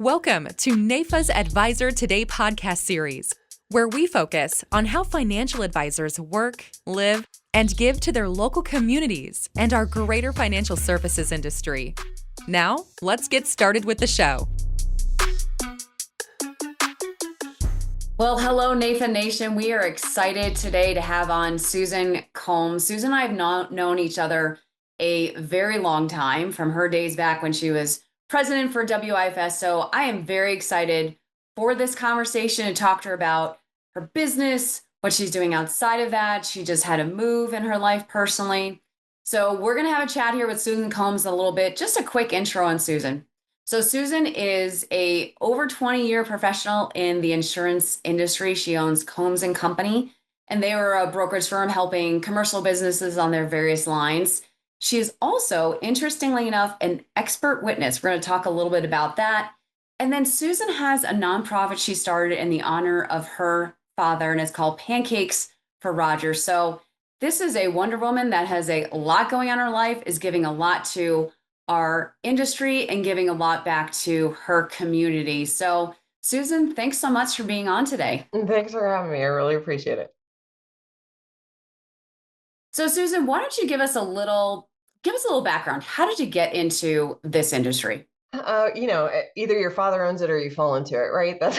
Welcome to NAIFA's Advisor Today podcast series, where we focus on how financial advisors work, live, and give to their local communities and our greater financial services industry. Now, let's get started with the show. Well, hello, NAIFA Nation. We are excited today to have on Susan Combs. Susan and I have known each other a very long time, from her days back when she was president for WIFS. So I am very excited for this conversation to talk to her about her business, what she's doing outside of that. She just had a move in her life personally. So we're going to have a chat here with Susan Combs in a little bit. Just a quick intro on Susan. So Susan is a over 20-year professional in the insurance industry. She owns Combs and Company, and they are a brokerage firm helping commercial businesses on their various lines. She is also, interestingly enough, an expert witness. We're going to talk a little bit about that. And then Susan has a nonprofit she started in the honor of her father, and it's called Pancakes for Roger. So this is a Wonder Woman that has a lot going on in her life, is giving a lot to our industry and giving a lot back to her community. So Susan, thanks so much for being on today. Thanks for having me. I really appreciate it. So Susan, why don't you give us a little background? How did you get into this industry? Either your father owns it or you fall into it, right? That's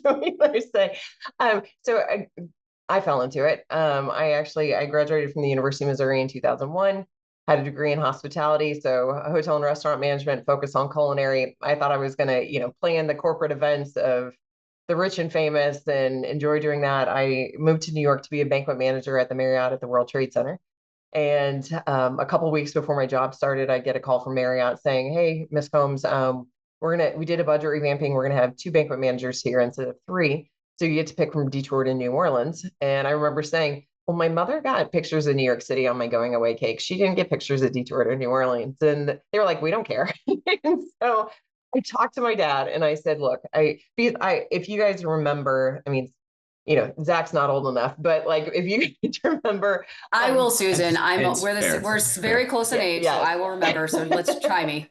what we always say. I fell into it. I graduated from the University of Missouri in 2001, had a degree in hospitality. So hotel and restaurant management, focused on culinary. I thought I was going to, play in the corporate events of the rich and famous and enjoy doing that. I moved to New York to be a banquet manager at the Marriott at the World Trade Center. And a couple of weeks before my job started, I get a call from Marriott saying, "Hey, Miss Combs, we did a budget revamping. We're gonna have 2 banquet managers here instead of 3. So you get to pick from Detroit and New Orleans." And I remember saying, "Well, my mother got pictures of New York City on my going away cake. She didn't get pictures of Detroit or New Orleans." And they were like, "We don't care." And so I talked to my dad and I said, "Look, if you guys remember, Zach's not old enough, but like if you remember." I will, Susan. We're very close in age, so I will remember. So let's try me.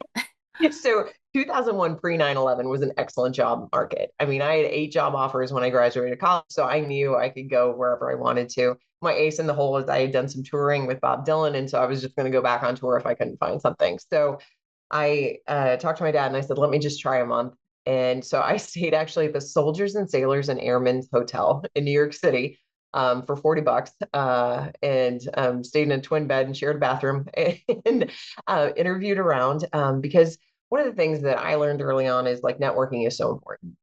So 2001 pre 9/11 was an excellent job market. I had 8 job offers when I graduated college, so I knew I could go wherever I wanted to. My ace in the hole was I had done some touring with Bob Dylan, and so I was just going to go back on tour if I couldn't find something. So I talked to my dad and I said, "Let me just try a month." And so I stayed actually at the Soldiers and Sailors and Airmen's Hotel in New York City for $40 and stayed in a twin bed and shared a bathroom and interviewed around because one of the things that I learned early on is like networking is so important.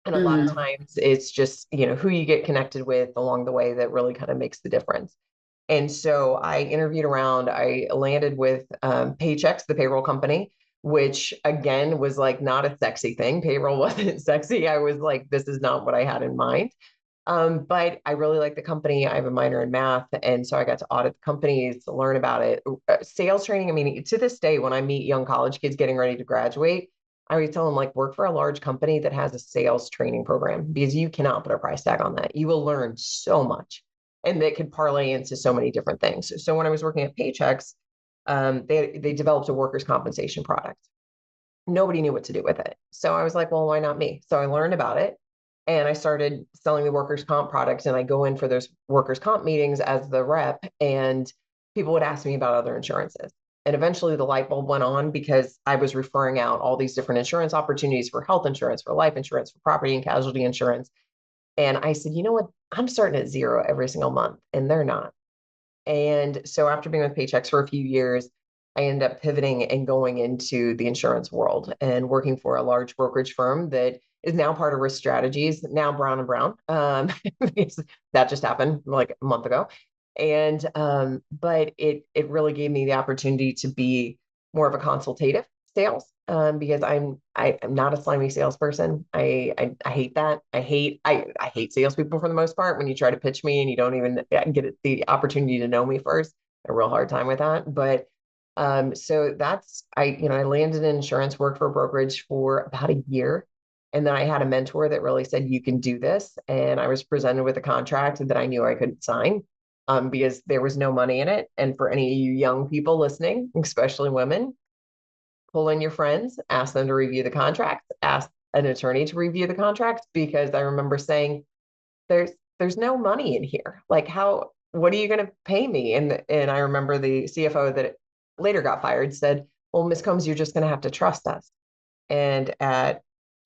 And a lot of times it's just, who you get connected with along the way that really kind of makes the difference. And so I interviewed around. I landed with Paychex, the payroll company, which again was like not a sexy thing. Payroll wasn't sexy. I was like, this is not what I had in mind. But I really like the company. I have a minor in math. And so I got to audit the companies, to learn about it. Sales training. To this day, when I meet young college kids getting ready to graduate, I always tell them, like, work for a large company that has a sales training program, because you cannot put a price tag on that. You will learn so much, and that could parlay into so many different things. So when I was working at Paychex, they developed a workers' compensation product. Nobody knew what to do with it. So I was like, well, why not me? So I learned about it and I started selling the workers' comp products, and I go in for those workers' comp meetings as the rep, and people would ask me about other insurances. And eventually the light bulb went on, because I was referring out all these different insurance opportunities for health insurance, for life insurance, for property and casualty insurance. And I said, you know what? I'm starting at 0 every single month, and they're not. And so after being with Paychex for a few years, I ended up pivoting and going into the insurance world and working for a large brokerage firm that is now part of Risk Strategies, now Brown and Brown. That just happened like a month ago. And but it really gave me the opportunity to be more of a consultative sales, because I'm not a slimy salesperson. I hate that. I hate salespeople for the most part. When you try to pitch me and you don't even get the opportunity to know me first, a real hard time with that. But so I landed in insurance, worked for a brokerage for about a year. And then I had a mentor that really said, you can do this. And I was presented with a contract that I knew I could sign, because there was no money in it. And for any of you young people listening, especially women, pull in your friends, ask them to review the contracts, ask an attorney to review the contracts, because I remember saying, there's no money in here. Like, what are you going to pay me? And I remember the CFO that later got fired said, well, Ms. Combs, you're just going to have to trust us. And at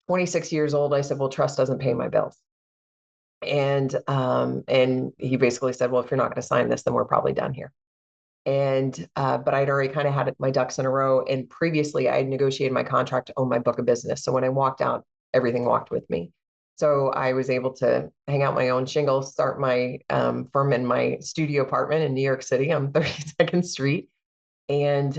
26 years old, I said, well, trust doesn't pay my bills. And he basically said, well, if you're not going to sign this, then we're probably done here. But I'd already kind of had my ducks in a row. And previously I had negotiated my contract to own my book of business. So when I walked out, everything walked with me. So I was able to hang out my own shingle, start my firm in my studio apartment in New York City on 32nd Street. And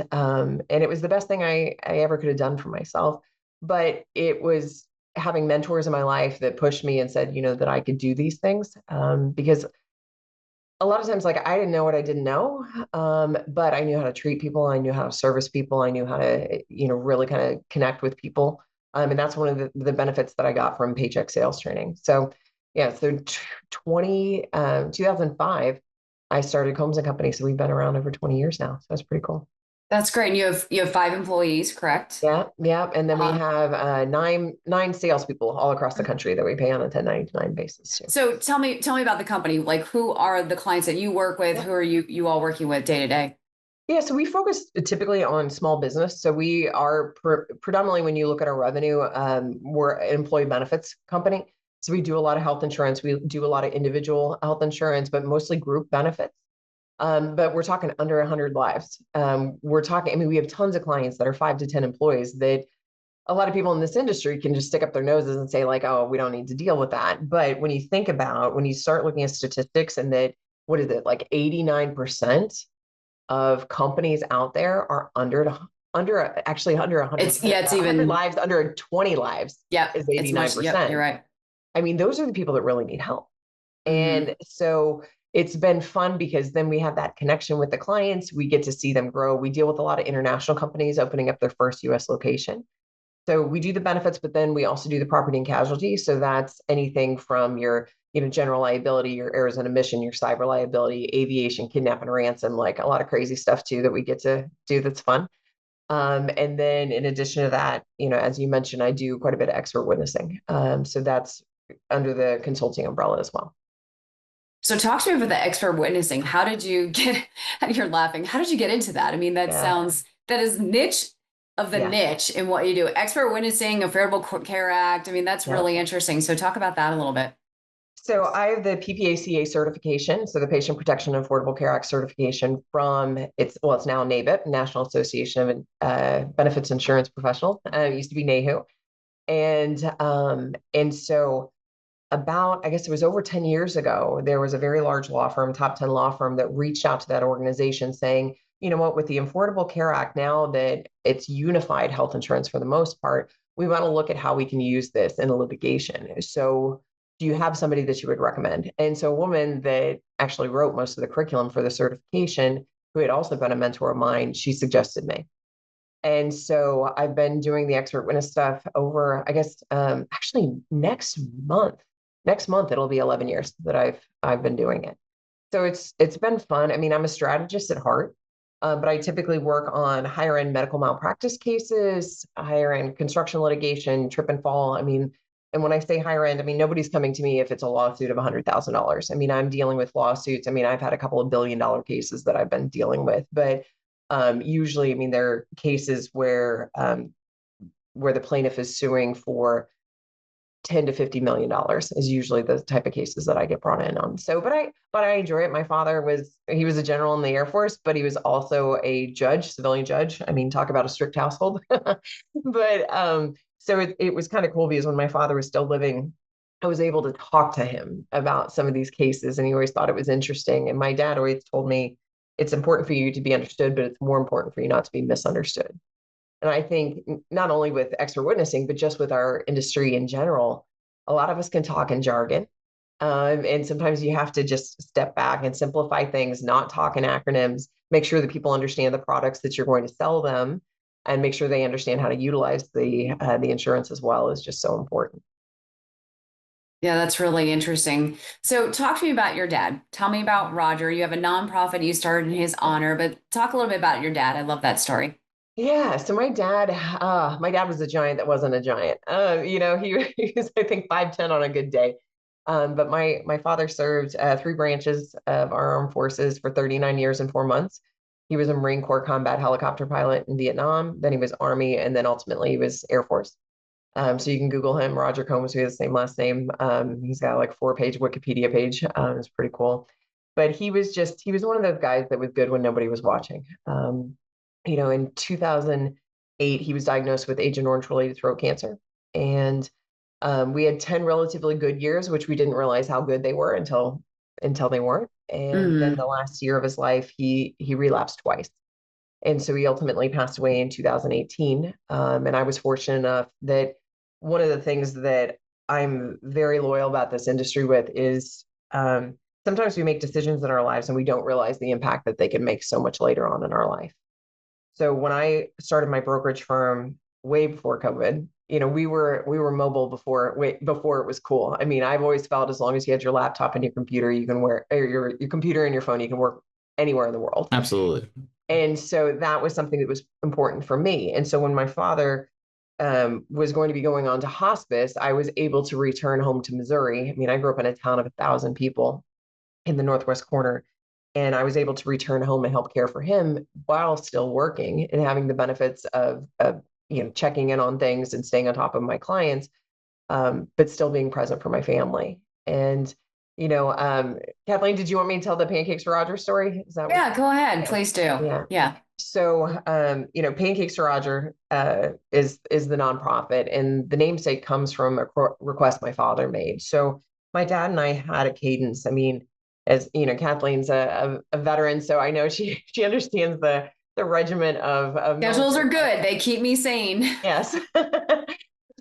it was the best thing I ever could have done for myself. But it was having mentors in my life that pushed me and said, that I could do these things. Because a lot of times, like, I didn't know what I didn't know, but I knew how to treat people. I knew how to service people. I knew how to, really kind of connect with people. And that's one of the benefits that I got from paycheck sales training. So yeah, so 2005, I started Combs and Company. So we've been around over 20 years now. So that's pretty cool. That's great. And you have 5 employees, correct? Yeah. And then we have nine salespeople all across the country that we pay on a 1099 basis too. So tell me about the company. Like, who are the clients that you work with? Who are you all working with day to day? Yeah, so we focus typically on small business. So we are predominantly, when you look at our revenue, we're an employee benefits company. So we do a lot of health insurance. We do a lot of individual health insurance, but mostly group benefits. But we're talking under 100 lives. We have tons of clients that are 5 to 10 employees that a lot of people in this industry can just stick up their noses and say, like, oh, we don't need to deal with that. But when you start looking at statistics, and that, what is it, like 89% of companies out there are under 100. It's 100 even lives, under 20 lives. Yeah, is 89%. Yep, you're right. I mean, those are the people that really need help. Mm-hmm. And so it's been fun, because then we have that connection with the clients. We get to see them grow. We deal with a lot of international companies opening up their first US location. So we do the benefits, but then we also do the property and casualty. So that's anything from your, general liability, your errors and omission, your cyber liability, aviation, kidnap and ransom, like a lot of crazy stuff too that we get to do that's fun. And then in addition to that, as you mentioned, I do quite a bit of expert witnessing. So that's under the consulting umbrella as well. So talk to me about the expert witnessing. How did you get, you're laughing, how did you get into that? I mean, that is niche of the niche in what you do. Expert witnessing, Affordable Care Act. I mean, that's really interesting. So talk about that a little bit. So I have the PPACA certification, so the Patient Protection and Affordable Care Act certification from it's now NAIFA, National Association of Benefits Insurance Professionals. It used to be NAIHU, and so about, I guess it was over 10 years ago, there was a very large law firm, top 10 law firm, that reached out to that organization saying, you know what, with the Affordable Care Act, now that it's unified health insurance for the most part, we want to look at how we can use this in a litigation. So do you have somebody that you would recommend? And so a woman that actually wrote most of the curriculum for the certification, who had also been a mentor of mine, she suggested me. And so I've been doing the expert witness stuff over, I guess, actually next month, it'll be 11 years that I've been doing it. So it's been fun. I mean, I'm a strategist at heart, but I typically work on higher end medical malpractice cases, higher end construction litigation, trip and fall. I mean, and when I say higher end, I mean, nobody's coming to me if it's a lawsuit of $100,000. I mean, I'm dealing with lawsuits. I mean, I've had a couple of $1 billion cases that I've been dealing with, but usually, I mean, there are cases where the plaintiff is suing for $10 to $50 million is usually the type of cases that I get brought in on. So, but I enjoy it. My father was a general in the Air Force, but he was also a judge, civilian judge. I mean, talk about a strict household. But so it was kind of cool, because when my father was still living, I was able to talk to him about some of these cases, and he always thought it was interesting. And my dad always told me, it's important for you to be understood, but it's more important for you not to be misunderstood. And I think not only with expert witnessing, but just with our industry in general, a lot of us can talk in jargon. And sometimes you have to just step back and simplify things, not talk in acronyms, make sure that people understand the products that you're going to sell them, and make sure they understand how to utilize the insurance as well, is just so important. Yeah, that's really interesting. So talk to me about your dad. Tell me about Roger. You have a nonprofit you started in his honor, but talk a little bit about your dad. I love that story. Yeah. So my dad was a giant that wasn't a giant. He was, I think, 5'10" on a good day. But my father served three branches of our armed forces for 39 years and 4 months. He was a Marine Corps combat helicopter pilot in Vietnam. Then he was Army, and then ultimately he was Air Force. So you can Google him, Roger Combs. We have the same last name. He's got like 4-page Wikipedia page. It's pretty cool. But he was one of those guys that was good when nobody was watching. In 2008, he was diagnosed with Agent Orange related throat cancer. And we had 10 relatively good years, which we didn't realize how good they were until they weren't. And then the last year of his life, he relapsed twice. And so he ultimately passed away in 2018. And I was fortunate enough that one of the things that I'm very loyal about this industry with is sometimes we make decisions in our lives and we don't realize the impact that they can make so much later on in our life. So when I started my brokerage firm way before COVID, we were mobile before it was cool. I mean, I've always felt as long as you had your laptop and your computer, you can work, or your computer and your phone, you can work anywhere in the world. Absolutely. And so that was something that was important for me. And so when my father was going to be going on to hospice, I was able to return home to Missouri. I mean, I grew up in a town of 1,000 people in the Northwest corner, and I was able to return home and help care for him while still working and having the benefits of checking in on things and staying on top of my clients, but still being present for my family. And Kathleen, did you want me to tell the Pancakes for Roger story? Is that Yeah, go ahead. Yeah. Please do. Yeah. Yeah. So, Pancakes for Roger is the nonprofit, and the namesake comes from a request my father made. So my dad and I had a cadence. I mean, as you know, Kathleen's a veteran, so I know she understands the regiment of Schedules are military. good. They keep me sane. Yes.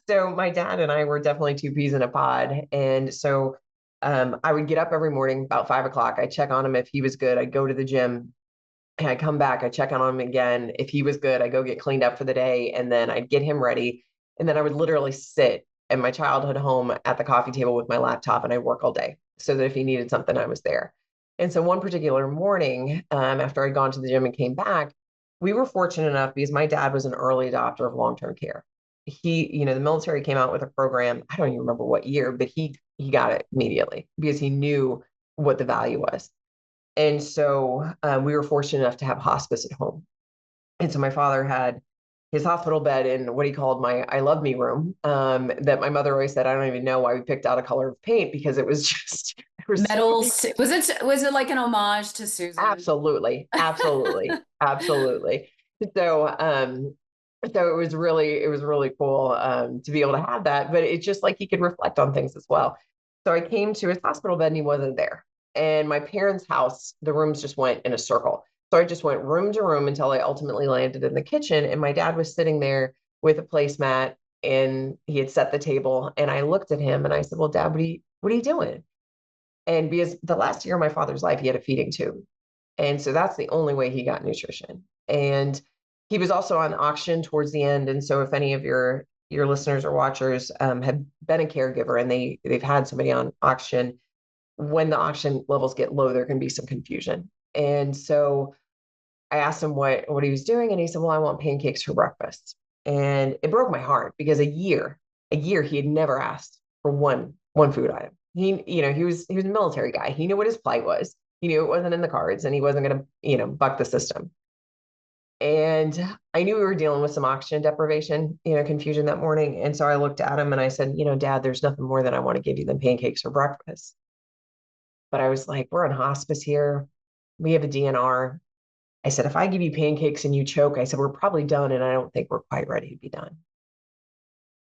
So my dad and I were definitely two peas in a pod, and so I would get up every morning about 5 o'clock. I'd check on him if he was good. I'd go to the gym. And I come back, I check on him again. If he was good, I go get cleaned up for the day, and then I'd get him ready. And then I would literally sit in my childhood home at the coffee table with my laptop, and I work all day so that if he needed something, I was there. And so one particular morning, after I'd gone to the gym and came back, we were fortunate enough because my dad was an early adopter of long-term care. The military came out with a program. I don't even remember what year, but he got it immediately because he knew what the value was. And so we were fortunate enough to have hospice at home. And so my father had his hospital bed in what he called my I love me room, that my mother always said, I don't even know why we picked out a color of paint because it was just Metals. Was it like an homage to Susan? Absolutely. Absolutely. Absolutely. So so it was really cool to be able to have that, but it's just like he could reflect on things as well. So I came to his hospital bed and he wasn't there. And my parents' house, the rooms just went in a circle. So I just went room to room until I ultimately landed in the kitchen. And my dad was sitting there with a placemat and he had set the table. And I looked at him and I said, well, Dad, what are you doing? And because the last year of my father's life, he had a feeding tube. And so that's the only way he got nutrition. And he was also on auction towards the end. And so if any of your listeners or watchers have been a caregiver and they've had somebody on auction, when the auction levels get low, there can be some confusion. And so I asked him what he was doing, and he said, well, I want pancakes for breakfast. And it broke my heart because a year he had never asked for one food item. He was a military guy. He knew what his plight was. He knew it wasn't in the cards and he wasn't going to, buck the system. And I knew we were dealing with some oxygen deprivation, confusion that morning. And so I looked at him and I said, Dad, there's nothing more that I want to give you than pancakes for breakfast. But I was like, we're on hospice here. We have a DNR. I said, if I give you pancakes and you choke, I said, we're probably done. And I don't think we're quite ready to be done.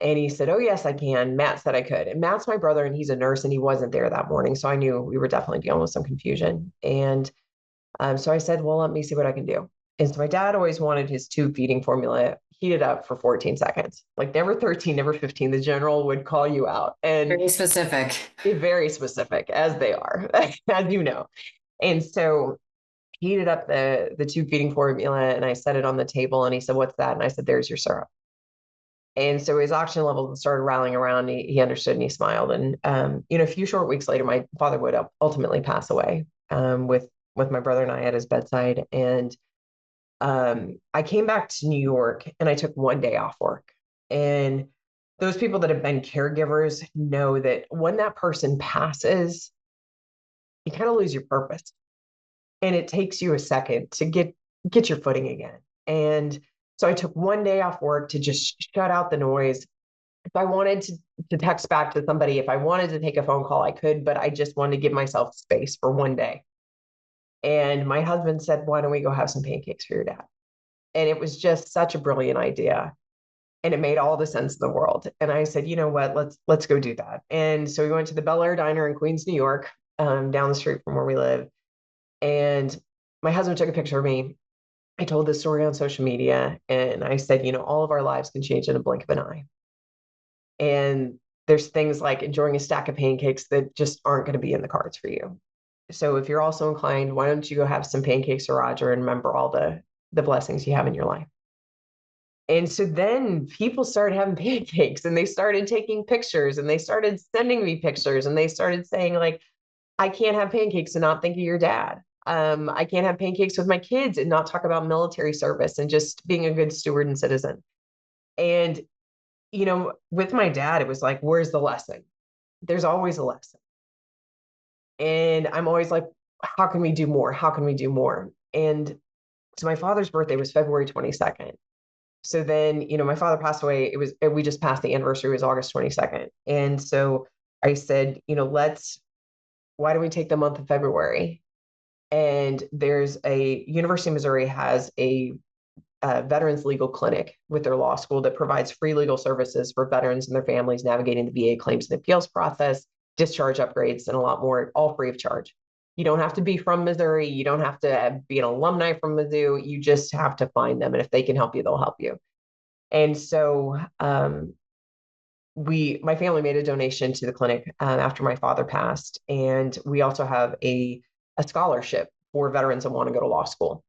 And he said, oh, yes, I can. Matt said I could. And Matt's my brother and he's a nurse and he wasn't there that morning. So I knew we were definitely dealing with some confusion. And so I said, well, let me see what I can do. And so my dad always wanted his tube feeding formula heated up for 14 seconds, like never 13, never 15. The general would call you out. And very specific. Very specific, as they are, as you know. And so heated up the tube feeding formula and I set it on the table and he said, what's that? And I said, there's your syrup. And so his oxygen levels started rallying around. He understood and he smiled. And, a few short weeks later, my father would ultimately pass away with my brother and I at his bedside. And I came back to New York and I took one day off work. And those people that have been caregivers know that when that person passes, you kind of lose your purpose. And it takes you a second to get your footing again. And so I took one day off work to just shut out the noise. If I wanted to text back to somebody, if I wanted to take a phone call, I could, but I just wanted to give myself space for one day. And my husband said, why don't we go have some pancakes for your dad? And it was just such a brilliant idea. And it made all the sense in the world. And I said, you know what, let's go do that. And so we went to the Bel Air Diner in Queens, New York, down the street from where we live. And my husband took a picture of me. I told this story on social media and I said, all of our lives can change in a blink of an eye. And there's things like enjoying a stack of pancakes that just aren't going to be in the cards for you. So if you're also inclined, why don't you go have some pancakes or Roger and remember all the blessings you have in your life? And so then people started having pancakes and they started taking pictures and they started sending me pictures and they started saying like, I can't have pancakes and not think of your dad. I can't have pancakes with my kids and not talk about military service and just being a good steward and citizen. And, with my dad, it was like, where's the lesson? There's always a lesson. And I'm always like, how can we do more? How can we do more? And so my father's birthday was February 22nd. So then, my father passed away. We just passed the anniversary, it was August 22nd. And so I said, why don't we take the month of February? And there's University of Missouri has a veterans legal clinic with their law school that provides free legal services for veterans and their families navigating the VA claims and appeals process, discharge upgrades, and a lot more, all free of charge. You don't have to be from Missouri. You don't have to be an alumni from Mizzou. You just have to find them. And if they can help you, they'll help you. And so my family made a donation to the clinic after my father passed. And we also have a scholarship for veterans that want to go to law school.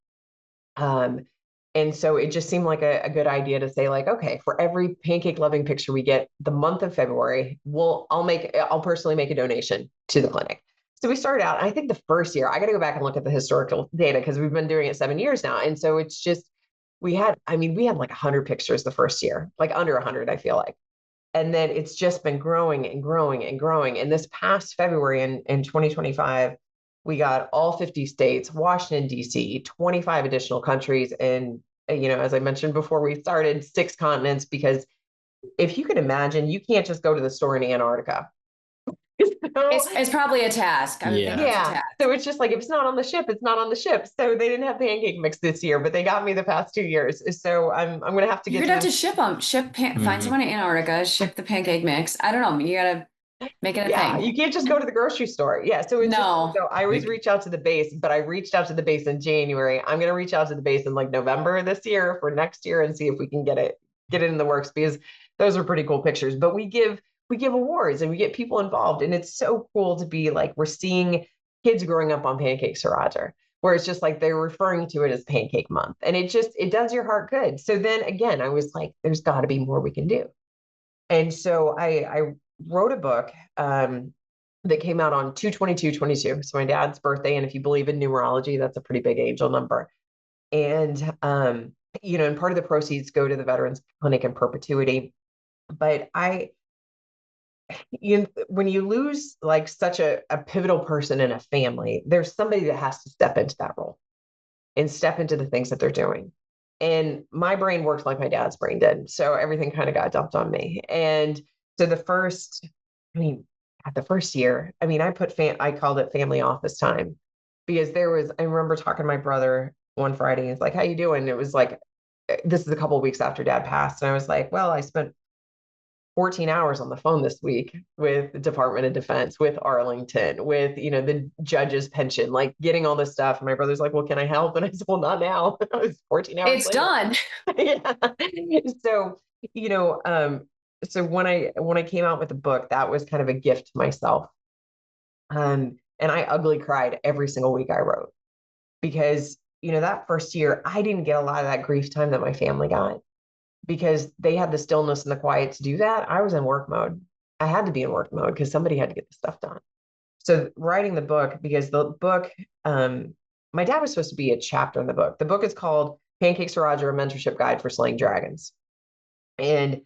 And so it just seemed like a good idea to say like, okay, for every pancake loving picture we get the month of February, I'll personally make a donation to the clinic. So we started out, I think the first year, I got to go back and look at the historical data because we've been doing it 7 years now. And so it's just, we had like 100 pictures the first year, like under 100, I feel like. And then it's just been growing and growing and growing. And this past February in 2025, we got all 50 states, Washington, D.C., 25 additional countries. And, as I mentioned before we started, 6 continents, because if you can imagine, you can't just go to the store in Antarctica. It's probably a task. I would think it's a task. So it's just like, if it's not on the ship, it's not on the ship. So they didn't have pancake mix this year, but they got me the past 2 years. So I'm going to have to You're going to have to ship them, find someone in Antarctica, ship the pancake mix. I don't know. You got to make it a thing. You can't just go to the grocery store. Yeah. So so I always reach out to the base, but I reached out to the base in January. I'm going to reach out to the base in like November this year for next year and see if we can get it in the works, because those are pretty cool pictures. But we give awards and we get people involved. And it's so cool to be like, we're seeing kids growing up on Pancake Sriracha, where it's just like, they're referring to it as Pancake Month. And it does your heart good. So then again, I was like, there's got to be more we can do. And so I wrote a book that came out on 2/22/22. So my dad's birthday. And if you believe in numerology, that's a pretty big angel number. And, and part of the proceeds go to the Veterans Clinic in perpetuity. But when you lose like such a pivotal person in a family, there's somebody that has to step into that role and step into the things that they're doing. And my brain worked like my dad's brain did. So everything kind of got dumped on me. And so the first year, I called it family office time, because I remember talking to my brother one Friday. He's like, how you doing? It was like, this is a couple of weeks after dad passed. And I was like, well, I spent 14 hours on the phone this week with the Department of Defense, with Arlington, with, the judge's pension, like getting all this stuff. And my brother's like, well, can I help? And I said, well, not now. It was 14 hours It's later. Done. Yeah. So, so when I came out with the book, that was kind of a gift to myself. And I ugly cried every single week I wrote, because, that first year, I didn't get a lot of that grief time that my family got, because they had the stillness and the quiet to do that. I was in work mode. I had to be in work mode because somebody had to get the stuff done. So writing the book, because the book, my dad was supposed to be a chapter in the book. The book is called Pancakes to Roger, a mentorship guide for slaying dragons. And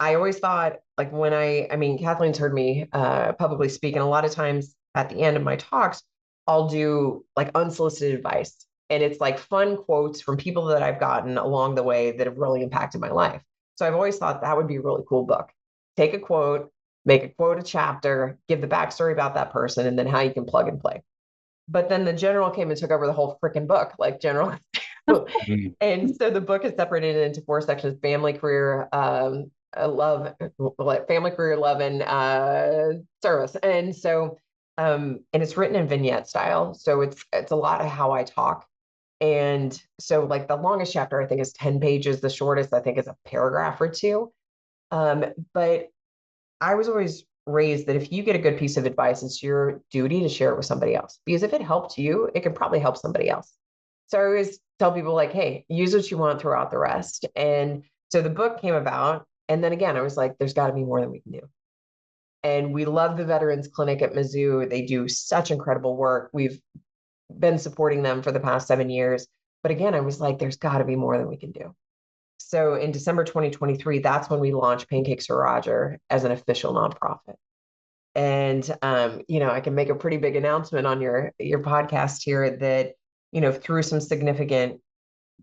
I always thought, like, I mean, Kathleen's heard me publicly speak, and a lot of times at the end of my talks, I'll do like unsolicited advice. And it's like fun quotes from people that I've gotten along the way that have really impacted my life. So I've always thought that would be a really cool book. Take a quote, make a quote a chapter, give the backstory about that person, and then how you can plug and play. But then the general came and took over the whole freaking book, like general. And so the book is separated into 4 sections: family, career, love, family, career, love, and service. And so, and it's written in vignette style. So it's a lot of how I talk. And so like the longest chapter, I think, is 10 pages. The shortest, I think, is a paragraph or two. But I was always raised that if you get a good piece of advice, it's your duty to share it with somebody else, because if it helped you, it could probably help somebody else. So I always tell people, like, hey, use what you want throughout the rest. And so the book came about. And then again, I was like, there's got to be more than we can do. And we love the Veterans Clinic at Mizzou. They do such incredible work. We've been supporting them for the past 7 years. But again, I was like, there's got to be more than we can do. So in December 2023, that's when we launched Pancakes for Roger as an official nonprofit. And I can make a pretty big announcement on your podcast here that, through some significant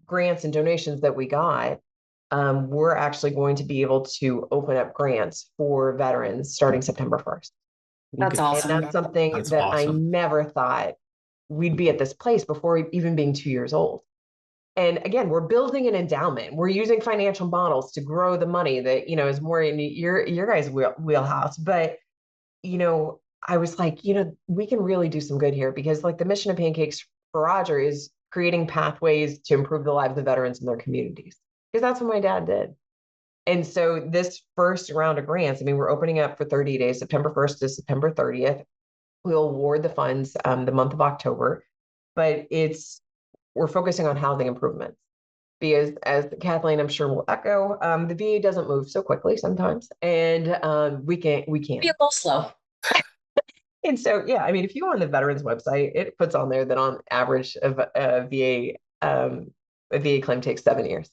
grants and donations that we got, we're actually going to be able to open up grants for veterans starting September 1st. That's awesome. And that's something that awesome. I never thought we'd be at this place before even being 2 years old. And again, we're building an endowment. We're using financial models to grow the money that, is more in your guys' wheelhouse. But, I was like, we can really do some good here, because like the mission of Pancakes for Roger is creating pathways to improve the lives of veterans in their communities, because that's what my dad did. And so this first round of grants, I mean, we're opening up for 30 days, September 1st to September 30th. We'll award the funds the month of October, but we're focusing on housing improvements, because as Kathleen, I'm sure, will echo, the VA doesn't move so quickly sometimes, and we can't. Be a little slow. And so, yeah, I mean, if you go on the veterans website, it puts on there that on average a VA claim takes 7 years.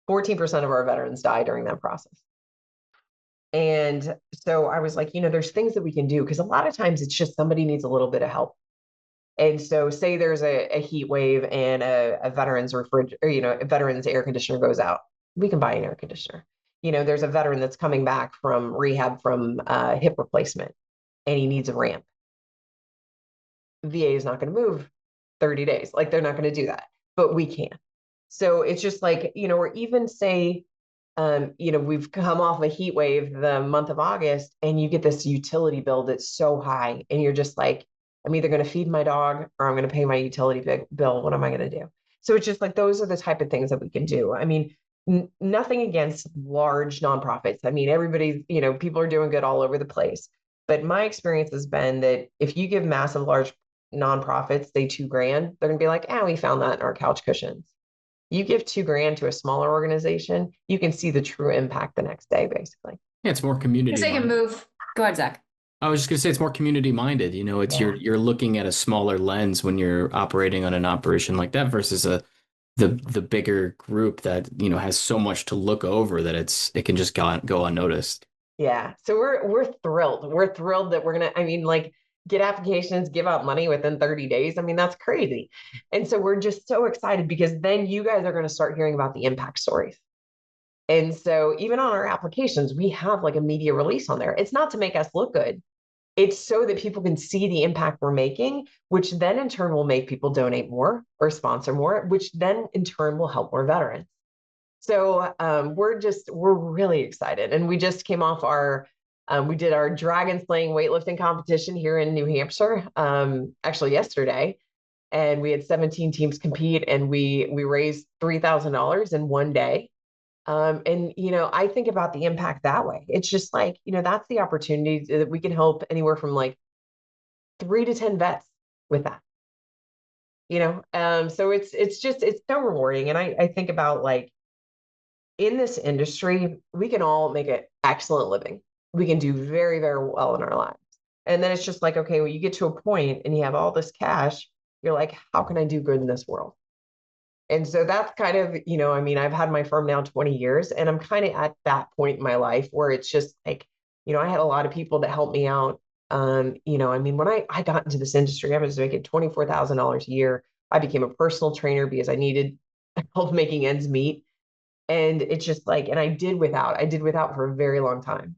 14% of our veterans die during that process. And so I was like, there's things that we can do, because a lot of times it's just somebody needs a little bit of help. And so say there's a heat wave and a veteran's a veteran's air conditioner goes out. We can buy an air conditioner. There's a veteran that's coming back from rehab from hip replacement, and he needs a ramp. VA is not going to move 30 days. Like, they're not going to do that, but we can. So it's just like, or even say, we've come off a heat wave the month of August, and you get this utility bill that's so high, and you're just like, I'm either going to feed my dog or I'm going to pay my utility bill. What am I going to do? So it's just like, those are the type of things that we can do. I mean, nothing against large nonprofits. I mean, everybody's, people are doing good all over the place. But my experience has been that if you give massive, large nonprofits, say $2,000, they're going to be like, we found that in our couch cushions. You give $2,000 to a smaller organization, you can see the true impact the next day, basically. Yeah, it's more community. They can move. Go ahead, Zach. I was just going to say it's more community minded. It's you're looking at a smaller lens when you're operating on an operation like that versus the bigger group that, has so much to look over that it can just go unnoticed. Yeah. So we're thrilled. We're thrilled that we're going to, get applications, give out money within 30 days. I mean, that's crazy. And so we're just so excited, because then you guys are going to start hearing about the impact stories. And so even on our applications, we have like a media release on there. It's not to make us look good. It's so that people can see the impact we're making, which then in turn will make people donate more or sponsor more, which then in turn will help more veterans. So we're really excited. And we just came off we did our dragon slaying weightlifting competition here in New Hampshire, actually yesterday. And we had 17 teams compete, and we raised $3,000 in one day. I think about the impact that way. It's just like, that's the opportunity that we can help anywhere from like 3 to 10 vets with that, so it's so rewarding. And I think about, like, in this industry, we can all make an excellent living. We can do very, very well in our lives. And then it's just like, okay, when you get to a point and you have all this cash, you're like, how can I do good in this world? And so that's kind of, I mean, I've had my firm now 20 years, and I'm kind of at that point in my life where it's just like, I had a lot of people that helped me out. I mean, when I got into this industry, I was making $24,000 a year. I became a personal trainer because I needed help making ends meet. And it's just like, and I did without for a very long time.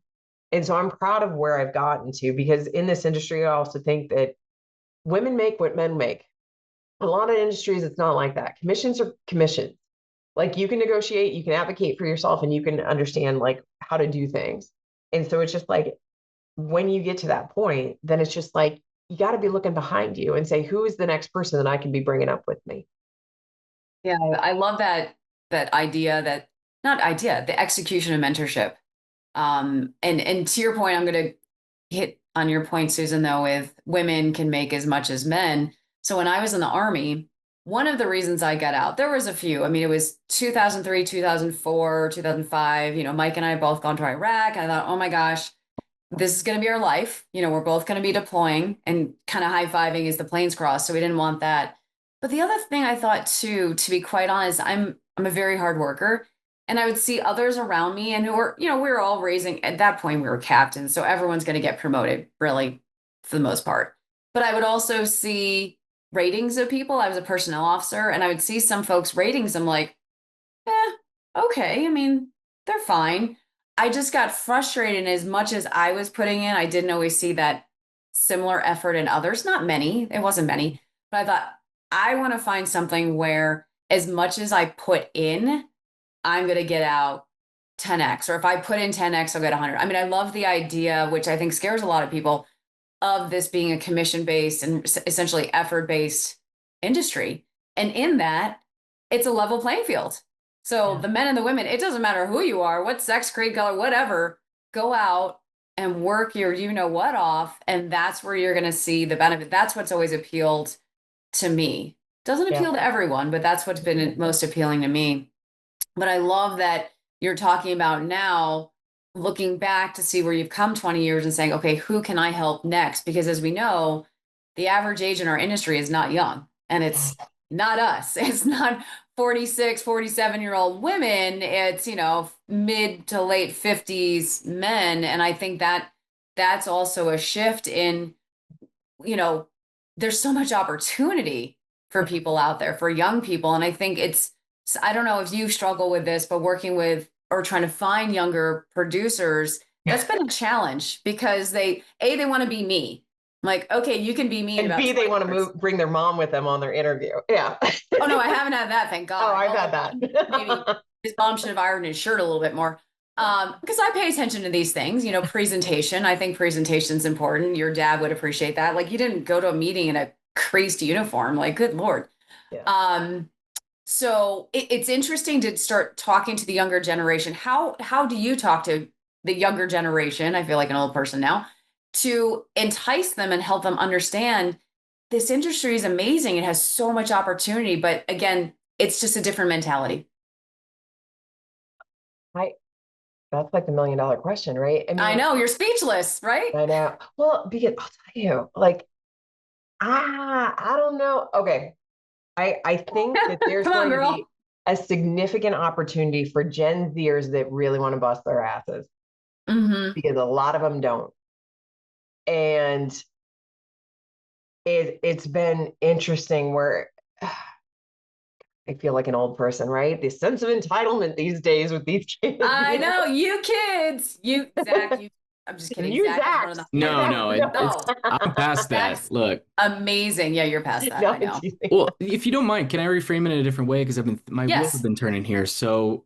And so I'm proud of where I've gotten to, because in this industry, I also think that women make what men make. A lot of industries, it's not like that. Commissions are commissions. Like, you can negotiate, you can advocate for yourself, and you can understand like how to do things. And so it's just like, when you get to that point, then it's just like, you got to be looking behind you and say, who is the next person that I can be bringing up with me? Yeah, I love that idea, the execution of mentorship. And to your point, I'm going to hit on your point, Susan, though, with women can make as much as men. So when I was in the Army, one of the reasons I got out, there was a few. I mean, it was 2003, 2004, 2005. Mike and I had both gone to Iraq. And I thought, oh my gosh, this is going to be our life. We're both going to be deploying, and kind of high-fiving as the planes cross. So we didn't want that. But the other thing I thought too, to be quite honest, I'm a very hard worker. And I would see others around me, and who were, we were all raising, at that point we were captains. So everyone's going to get promoted, really, for the most part. But I would also see ratings of people. I was a personnel officer, and I would see some folks' ratings. I'm like, okay. I mean, they're fine. I just got frustrated. And as much as I was putting in, I didn't always see that similar effort in others. Not many. It wasn't many. But I thought, I want to find something where, as much as I put in, I'm going to get out 10x. Or if I put in 10x, I'll get 100. I mean, I love the idea, which I think scares a lot of people, of this being a commission-based and essentially effort-based industry. And in that, it's a level playing field. So the men and the women, it doesn't matter who you are, what sex, creed, color, whatever, go out and work your what off. And that's where you're going to see the benefit. That's what's always appealed to me. Doesn't appeal to everyone, but that's what's been most appealing to me. But I love that you're talking about now, looking back to see where you've come 20 years and saying, okay, who can I help next? Because as we know, the average age in our industry is not young, and it's not us. It's not 46, 47-year-old women. It's, mid to late 50s men. And I think that that's also a shift in, there's so much opportunity for people out there, for young people. And I think I don't know if you struggle with this, but working with or trying to find younger producers, that's been a challenge, because they want to be me. I'm like, okay, you can be me. And B, they want to bring their mom with them on their interview. Yeah. Oh no, I haven't had that. Thank God. Oh, I've had that. Maybe his mom should have ironed his shirt a little bit more. Because I pay attention to these things, presentation. I think presentation's important. Your dad would appreciate that. Like, you didn't go to a meeting in a creased uniform. Like, good Lord. Yeah. So it's interesting to start talking to the younger generation. How do you talk to the younger generation? I feel like an old person now, to entice them and help them understand this industry is amazing. It has so much opportunity, but again, it's just a different mentality. That's like the $1 million question, right? I mean, I know, you're speechless, right? I know. Well, because I'll tell you, like, I don't know. Okay. I think that there's going to be a significant opportunity for Gen Zers that really want to bust their asses, because a lot of them don't. And it's been interesting where I feel like an old person, right? The sense of entitlement these days with these kids. I know, you kids, Zach, I'm just kidding. Zach. No, I'm past that. Look, amazing. Yeah, you're past that. I know. Well, if you don't mind, can I reframe it in a different way? Because my wheels have been turning here. So,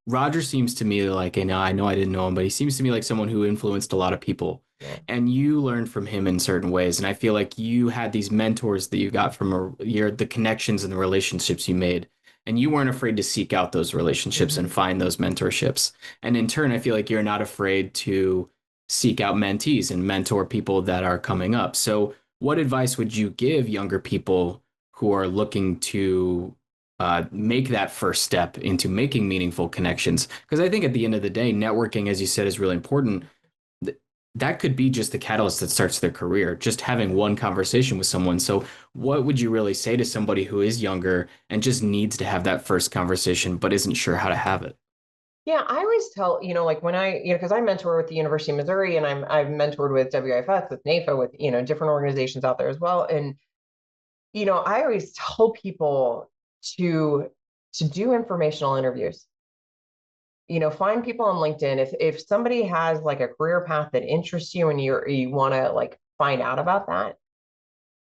Roger seems to me like, I know I didn't know him, but he seems to me like someone who influenced a lot of people. Yeah. And you learned from him in certain ways. And I feel like you had these mentors that you got from the connections and the relationships you made. And you weren't afraid to seek out those relationships and find those mentorships. And in turn, I feel like you're not afraid to seek out mentees and mentor people that are coming up. So what advice would you give younger people who are looking to make that first step into making meaningful connections? Because I think at the end of the day, networking, as you said, is really important. that could be just the catalyst that starts their career, just having one conversation with someone. So what would you really say to somebody who is younger and just needs to have that first conversation, but isn't sure how to have it? Yeah, I always tell, like when because I mentor with the University of Missouri and I've mentored with WIFS, with NAIFA, with, different organizations out there as well. And, I always tell people to do informational interviews. Find people on LinkedIn. If somebody has like a career path that interests you and you want to like find out about that,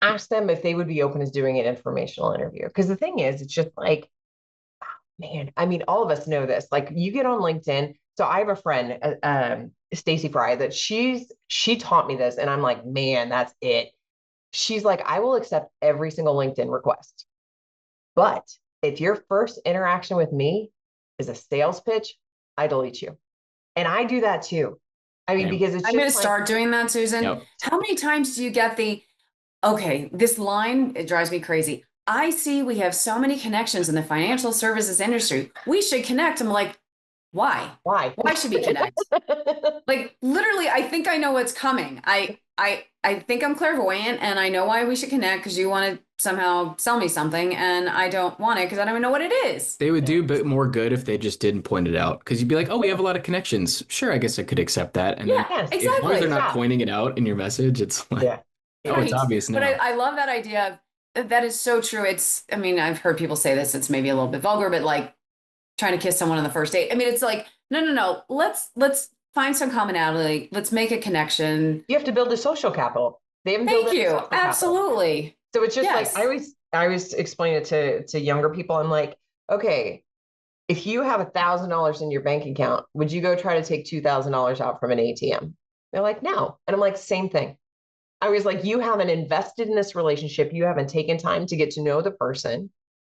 ask them if they would be open to doing an informational interview. Because the thing is, it's just like, man, I mean, all of us know this. Like you get on LinkedIn. So I have a friend, Stacy Fry, that she taught me this, and I'm like, man, that's it. She's like, I will accept every single LinkedIn request, but if your first interaction with me is a sales pitch, I delete you. And I do that too. I mean, because it's I'm going to start doing that, Susan. Yep. How many times do you get okay, this line, it drives me crazy. I see we have so many connections in the financial services industry. We should connect. I'm like, why? Why? Why should we connect? Like literally, I think I know what's coming. I think I'm clairvoyant and I know why we should connect because you want to somehow sell me something and I don't want it because I don't even know what it is. They would do a bit more good if they just didn't point it out. Because you'd be like, oh, we have a lot of connections. Sure, I guess I could accept that. And Yeah, then exactly. as long as they're not pointing it out in your message, it's like, Yeah. oh, it's obvious now. But I love that idea. That is so true. I mean, I've heard people say this, it's maybe a little bit vulgar, but like trying to kiss someone on the first date. I mean, it's like, no. Let's find some commonality. Let's make a connection. You have to build a social capital. They haven't Thank built you. Absolutely. So it's just Yes. like I always explain it to younger people. I'm like, okay, if you have $1,000 in your bank account, would you go try to take $2,000 out from an ATM? They're like, no. And I'm like, same thing. I was like, you haven't invested in this relationship. You haven't taken time to get to know the person.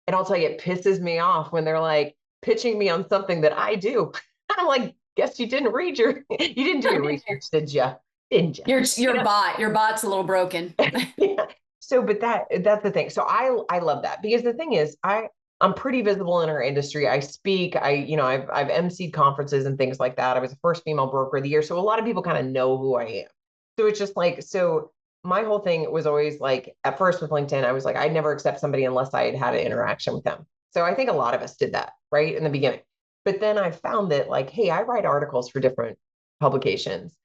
And I'll tell you, it pisses me off when they're like pitching me on something that I do. I'm like, guess you didn't you didn't do your research, did you? Didn't you? Your bot's a little broken. Yeah. So, but that's the thing. So I love that because the thing is, I'm pretty visible in our industry. I speak, I've emceed conferences and things like that. I was the first female broker of the year. So a lot of people kind of know who I am. So it's just like, so my whole thing was always like, at first with LinkedIn, I was like, I'd never accept somebody unless I had had an interaction with them. So I think a lot of us did that, right, in the beginning. But then I found that like, hey, I write articles for different publications.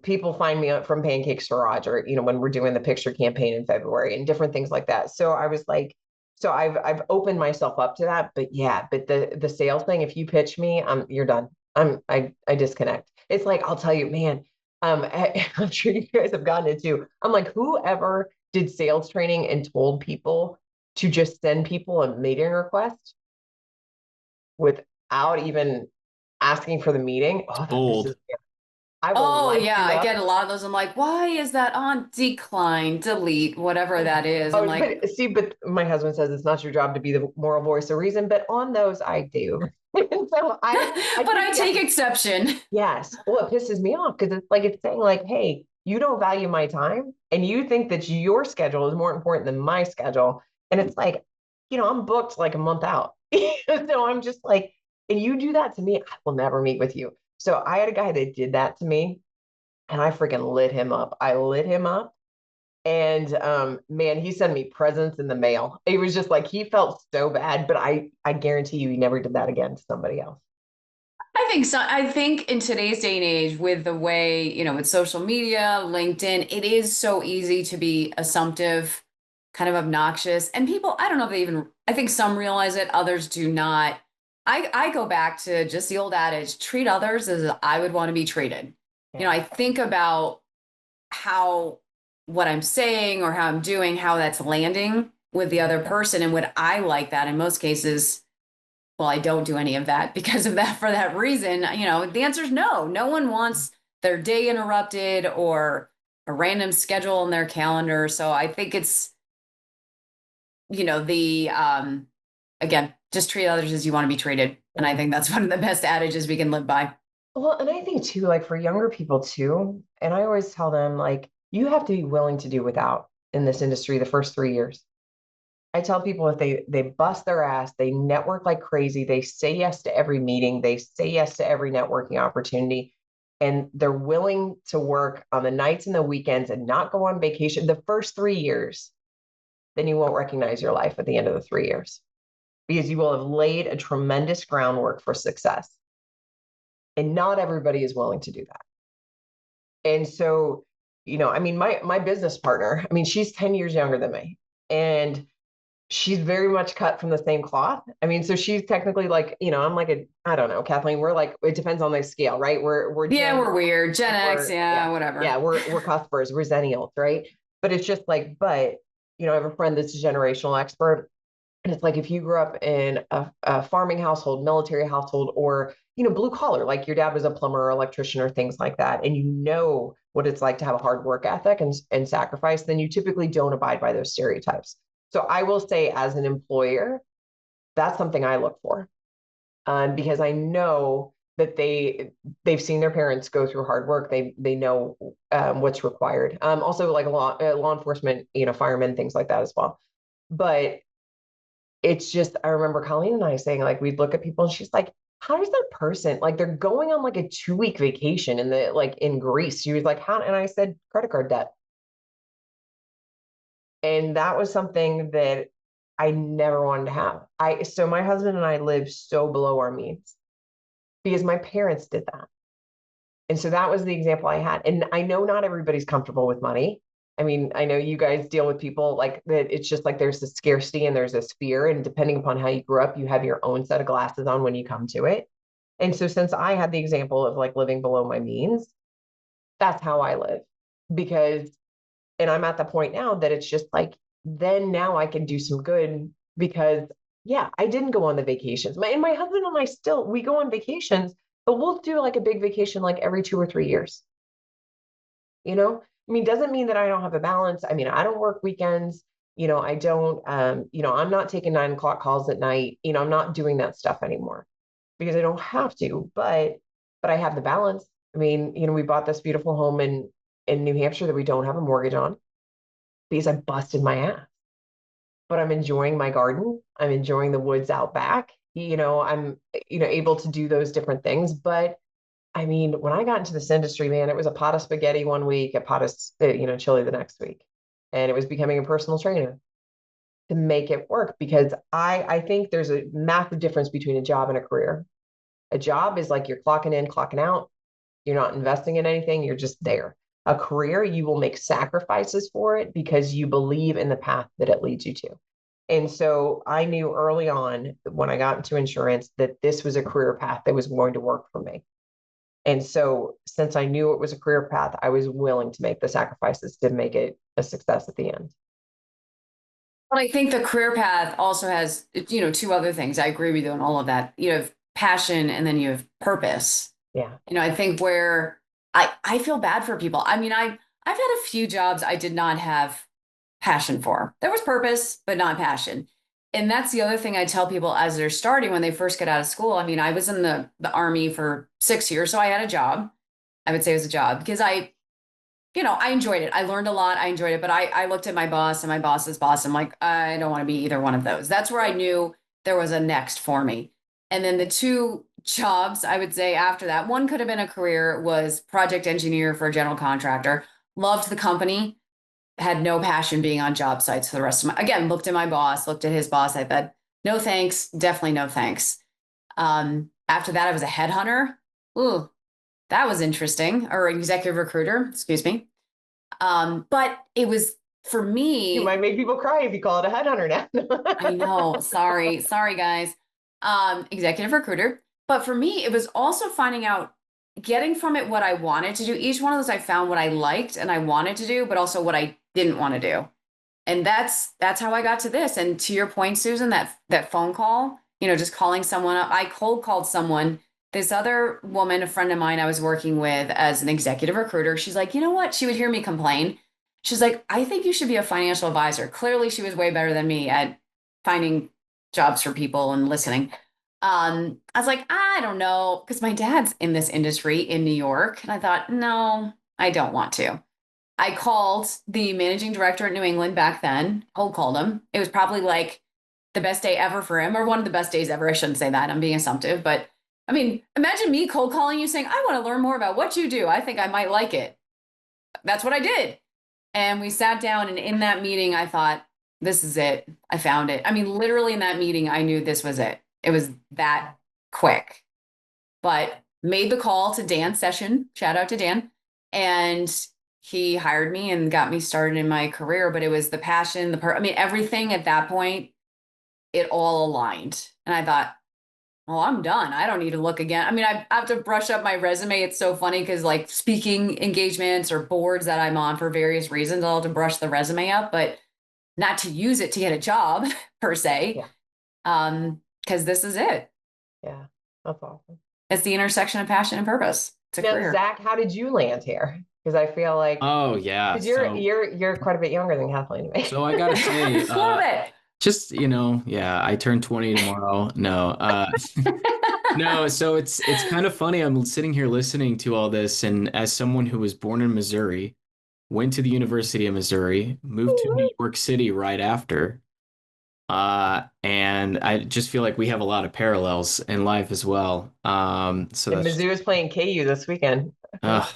People find me from Pancakes Garage or, when we're doing the picture campaign in February and different things like that. So I was like, so I've opened myself up to that. But yeah, but the sales thing, if you pitch me, you're done. I disconnect. It's like, I'll tell you, man, I'm sure you guys have gotten it too. I'm like, whoever did sales training and told people to just send people a meeting request without even asking for the meeting. Oh, that Bold. I get a lot of those. I'm like, why is that on decline, delete, whatever that is? I'm like, but my husband says it's not your job to be the moral voice of reason, but on those I do. So I take exception. Yes. Well, it pisses me off because it's saying like, hey, you don't value my time and you think that your schedule is more important than my schedule. And it's like, I'm booked like a month out. So I'm just like, and you do that to me, I will never meet with you. So I had a guy that did that to me and I freaking lit him up. I lit him up and man, he sent me presents in the mail. It was just like, he felt so bad, but I guarantee you he never did that again to somebody else. I think so. I think in today's day and age with the way, with social media, LinkedIn, it is so easy to be assumptive, kind of obnoxious. And people, I don't know if I think some realize it, others do not. I go back to just the old adage, treat others as I would want to be treated. Yeah. I think about what I'm saying or how I'm doing, how that's landing with the other person. And would I like that? In most cases, well, I don't do any of that because of that, for that reason. The answer is no. No one wants their day interrupted or a random schedule in their calendar. So I think it's, again, just treat others as you want to be treated. And I think that's one of the best adages we can live by. Well, and I think too, like for younger people too, and I always tell them like, you have to be willing to do without in this industry the first 3 years. I tell people if they bust their ass, they network like crazy, they say yes to every meeting, they say yes to every networking opportunity. and they're willing to work on the nights and the weekends and not go on vacation the first 3 years, then you won't recognize your life at the end of the 3 years, because you will have laid a tremendous groundwork for success. And not everybody is willing to do that. And so, I mean, my business partner, I mean, she's 10 years younger than me, and she's very much cut from the same cloth. I mean, so she's technically like, I'm like I don't know, Kathleen, we're like, it depends on the scale, right? We're we're weird. Gen X, whatever. Yeah, we're cuspers, we're zennials, right? But it's just like, I have a friend that's a generational expert. And it's like, if you grew up in a farming household, military household, or, blue collar, like your dad was a plumber or electrician or things like that, and you know what it's like to have a hard work ethic and sacrifice, then you typically don't abide by those stereotypes. So I will say, as an employer, that's something I look for, because I know that they've seen their parents go through hard work. They know what's required. Also, like law enforcement, firemen, things like that as well. But it's just, I remember Colleen and I saying, like, we'd look at people and she's like, how does that person, like, they're going on like a 2-week vacation in Greece. She was like, how? And I said, credit card debt. And that was something that I never wanted to have. So my husband and I live so below our means because my parents did that. And so that was the example I had. And I know not everybody's comfortable with money. I mean, I know you guys deal with people like that. It's just like there's this scarcity and there's this fear. And depending upon how you grew up, you have your own set of glasses on when you come to it. And so since I had the example of like living below my means, that's how I live. And I'm at the point now that it's just like, then now I can do some good because, yeah, I didn't go on the vacations. My husband and I we go on vacations, but we'll do like a big vacation like every 2 or 3 years. I mean, doesn't mean that I don't have a balance. I mean, I don't work weekends. I don't, I'm not taking 9 o'clock calls at night. I'm not doing that stuff anymore because I don't have to, but I have the balance. I mean, we bought this beautiful home in New Hampshire that we don't have a mortgage on because I busted my ass, but I'm enjoying my garden. I'm enjoying the woods out back. I'm, able to do those different things, but I mean, when I got into this industry, man, it was a pot of spaghetti one week, a pot of, chili the next week. And it was becoming a personal trainer to make it work because I think there's a massive difference between a job and a career. A job is like you're clocking in, clocking out. You're not investing in anything. You're just there. A career, you will make sacrifices for it because you believe in the path that it leads you to. And so I knew early on when I got into insurance that this was a career path that was going to work for me. And so since I knew it was a career path, I was willing to make the sacrifices to make it a success at the end. Well, I think the career path also has, 2 other things. I agree with you on all of that. You have passion and then you have purpose. Yeah. I think where I feel bad for people. I mean, I've had a few jobs I did not have passion for. There was purpose, but not passion. And that's the other thing I tell people as they're starting when they first get out of school. I mean, I was in the Army for 6 years, so I had a job. I would say it was a job because I enjoyed it. I learned a lot. I enjoyed it. But I looked at my boss and my boss's boss. I'm like, I don't want to be either one of those. That's where I knew there was a next for me. And then the 2 jobs, I would say after that, one could have been a career, was project engineer for a general contractor. Loved the company. Had no passion being on job sites for the rest of again, looked at my boss, looked at his boss. I said, no, thanks. Definitely no, thanks. After that, I was a headhunter. Ooh, that was interesting. Or executive recruiter, excuse me. But it was, for me. You might make people cry if you call it a headhunter now. I know. Sorry, guys. Executive recruiter. But for me, it was also finding out, getting from it what I wanted to do. Each one of those, I found what I liked and I wanted to do, but also what I didn't want to do. And that's how I got to this. And to your point, Susan, that phone call, just calling someone up. I cold called someone, this other woman, a friend of mine I was working with as an executive recruiter. She's like, you know what? She would hear me complain. She's like, I think you should be a financial advisor. Clearly she was way better than me at finding jobs for people and listening. I was like, I don't know, because my dad's in this industry in New York. And I thought, no, I don't want to. I called the managing director at New England back then, cold called him. It was probably like the best day ever for him, or one of the best days ever. I shouldn't say that, I'm being assumptive, but I mean, imagine me cold calling you saying, I want to learn more about what you do. I think I might like it. That's what I did. And we sat down, and in that meeting, I thought, this is it. I found it. I mean, literally in that meeting, I knew this was it. It was that quick. But made the call to Dan's session. Shout out to Dan. And he hired me and got me started in my career. But it was the passion, I mean, everything at that point, it all aligned. And I thought, well, I'm done. I don't need to look again. I mean, I have to brush up my resume. It's so funny because like speaking engagements or boards that I'm on for various reasons, I'll have to brush the resume up, but not to use it to get a job per se. Yeah. Because this is it. Yeah, that's awesome. It's the intersection of passion and purpose. It's a career. Zach, how did you land here? Because I feel like, Oh yeah, because you're quite a bit younger than Kathleen to me. So I gotta say, a little bit. just yeah, I turn 20 tomorrow. No, no. So it's kind of funny. I'm sitting here listening to all this, and as someone who was born in Missouri, went to the University of Missouri, moved to New York City right after, and I just feel like we have a lot of parallels in life as well. So And that's Mizzou is playing KU this weekend. yeah.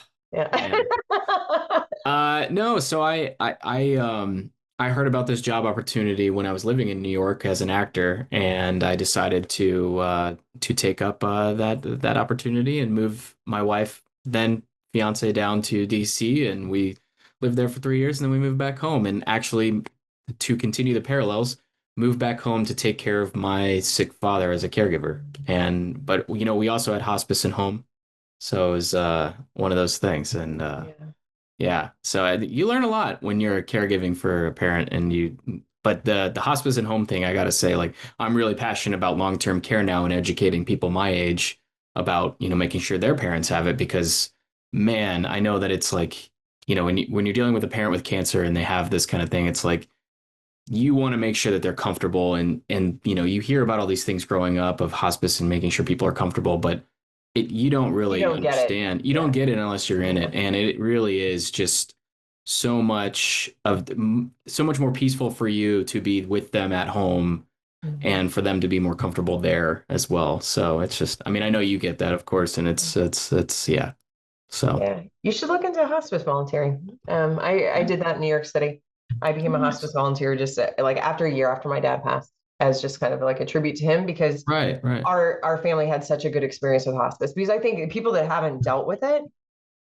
No, so I heard about this job opportunity when I was living in New York as an actor, and I decided to take up that opportunity and move my wife, then fiance, down to DC, and we lived there for 3 years, and then we moved back home. And actually, to continue the parallels, moved back home to take care of my sick father as a caregiver. But we also had hospice and home, so it was one of those things, and yeah. So you learn a lot when you're caregiving for a parent, but the hospice and home thing, I gotta say, like, I'm really passionate about long-term care now and educating people my age about, making sure their parents have it, because man, I know that it's like, when you're dealing with a parent with cancer and they have this kind of thing, it's like, you want to make sure that they're comfortable, and you hear about all these things growing up of hospice and making sure people are comfortable, but you don't really understand. You don't get it unless you're in it. And it really is just so much more peaceful for you to be with them at home, and for them to be more comfortable there as well. So it's just, I mean, I know you get that, of course, and it's yeah. So yeah, you should look into hospice volunteering. I did that in New York City. I became a hospice volunteer just like after a year after my dad passed, as just kind of like a tribute to him, because right. Our family had such a good experience with hospice. Because I think people that haven't dealt with it,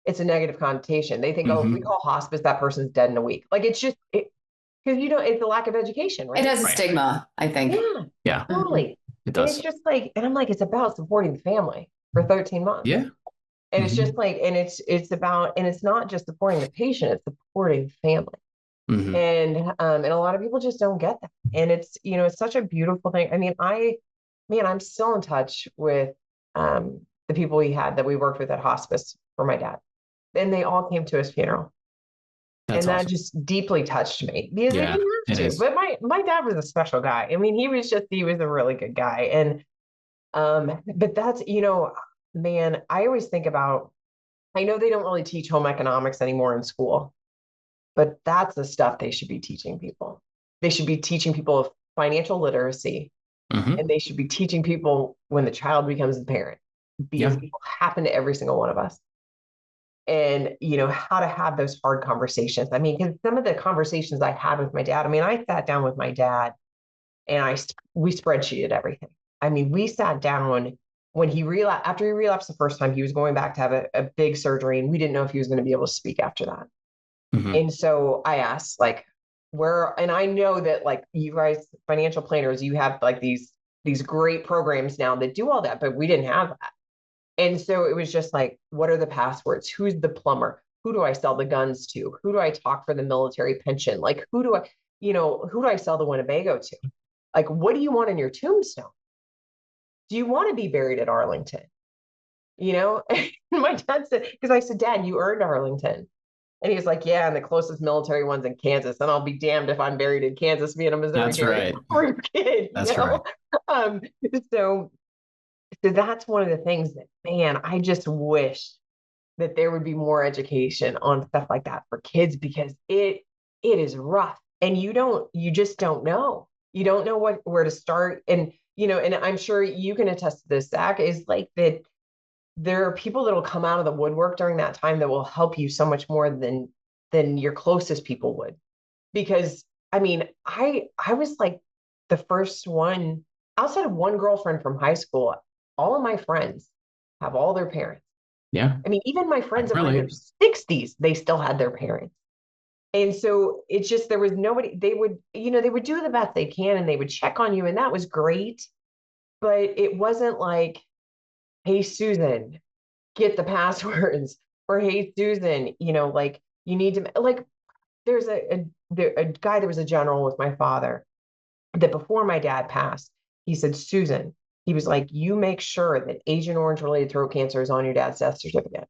it's a negative connotation. They think, oh, if we call hospice, that person's dead in a week. Like it's just because it's a lack of education, right? It has a stigma, I think. Yeah, totally. It does. And it's just like, and I'm like, it's about supporting the family for 13 months. Yeah. And it's just like, and it's about, and it's not just supporting the patient, it's supporting the family. And a lot of people just don't get that. And it's, it's such a beautiful thing. I mean, I'm still in touch with the people that we worked with at hospice for my dad. And they all came to his funeral. That's and awesome. that just deeply touched me, because they didn't have to. Is. But my dad was a special guy. I mean, he was a really good guy. And but that's, man, I always think about, I know they don't really teach home economics anymore in school, but that's the stuff they should be teaching people. They should be teaching people financial literacy, and they should be teaching people when the child becomes a parent, because it will happen to every single one of us. And, how to have those hard conversations. I mean, because some of the conversations I had with my dad, I mean, I sat down with my dad and we spreadsheeted everything. I mean, we sat down when after he relapsed the first time, he was going back to have a big surgery, and we didn't know if he was going to be able to speak after that. And so I asked, like, and I know that, like, you guys, financial planners, you have like these great programs now that do all that, but we didn't have that. And so it was just like, what are the passwords? Who's the plumber? Who do I sell the guns to? Who do I talk for the military pension? Like, who do I sell the Winnebago to? Like, what do you want in your tombstone? Do you want to be buried at Arlington? And my dad said, because I said, Dad, you earned Arlington. And he was like, yeah, and the closest military one's in Kansas. And I'll be damned if I'm buried in Kansas being a Missouri kid. That's right. So that's one of the things that, man, I just wish that there would be more education on stuff like that for kids, because it is rough. And you just don't know. You don't know where to start. And and I'm sure you can attest to this, Zach, is like that there are people that will come out of the woodwork during that time that will help you so much more than your closest people would. Because I mean, I was like the first one outside of one girlfriend from high school. All of my friends have all their parents. Yeah. I mean, even my friends that were in their Really? 60s, they still had their parents. And so it's just, there was nobody, they would, they would do the best they can and they would check on you. And that was great. But it wasn't like, hey, Susan, get the passwords, or hey, Susan, like you need to, like, there's a guy that was a general with my father that before my dad passed, he said, Susan, he was like, you make sure that Agent Orange related throat cancer is on your dad's death certificate.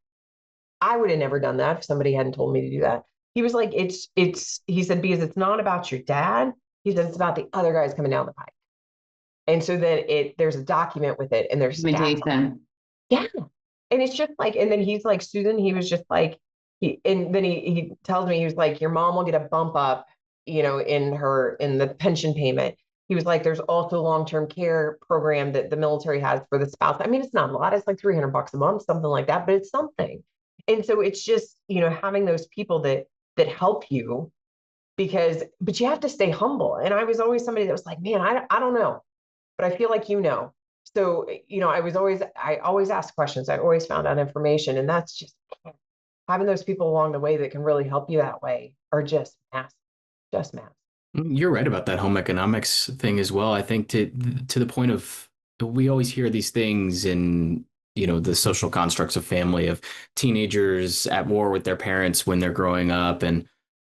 I would have never done that if somebody hadn't told me to do that. He was like, he said, because it's not about your dad. He said, it's about the other guys coming down the pike. And so then there's a document with it and there's stats on it. Yeah. And it's just like, and then he's like, Susan, he was just like, and then he tells me, he was like, your mom will get a bump up, in the pension payment. He was like, there's also a long-term care program that the military has for the spouse. I mean, it's not a lot. It's like $300 a month, something like that, but it's something. And so it's just, having those people that help you but you have to stay humble. And I was always somebody that was like, man, I don't know, but I feel like, so, I always asked questions. I always found out information, and that's just having those people along the way that can really help you that way are just massive, just massive. You're right about that home economics thing as well. I think to the point of we always hear these things in the social constructs of family of teenagers at war with their parents when they're growing up, and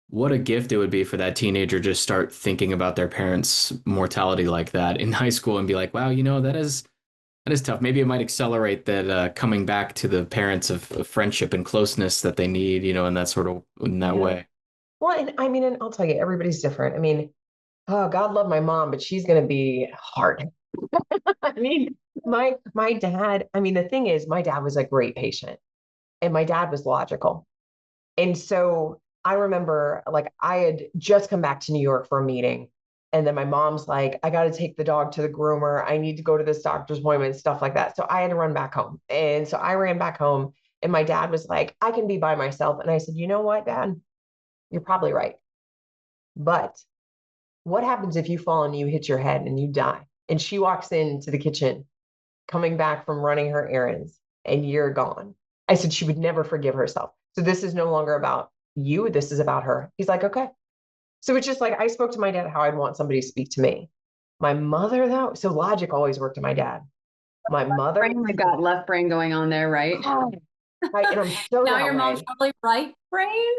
what a gift it would be for that teenager to start thinking about their parents' mortality like that in high school and be like, wow, that is tough. Maybe it might accelerate that coming back to the parents of friendship and closeness that they need, in that sort of in that way. Well, and I mean, and I'll tell you, everybody's different. I mean, oh, God love my mom, but she's going to be hard. I mean, my dad, I mean, the thing is, my dad was a great patient and my dad was logical. And so I remember like I had just come back to New York for a meeting. And then my mom's like, I got to take the dog to the groomer. I need to go to this doctor's appointment, stuff like that. So I had to run back home. And so I ran back home and my dad was like, I can be by myself. And I said, you know what, Dad? You're probably right. But what happens if you fall and you hit your head and you die? And she walks into the kitchen coming back from running her errands and you're gone. I said, she would never forgive herself. So this is no longer about you. This is about her. He's like, okay. So it's just like, I spoke to my dad how I'd want somebody to speak to me. My mother, though, so logic always worked to my dad. My mother. We've got left brain going on there, right? Right. And I'm so now your mom's probably right brain.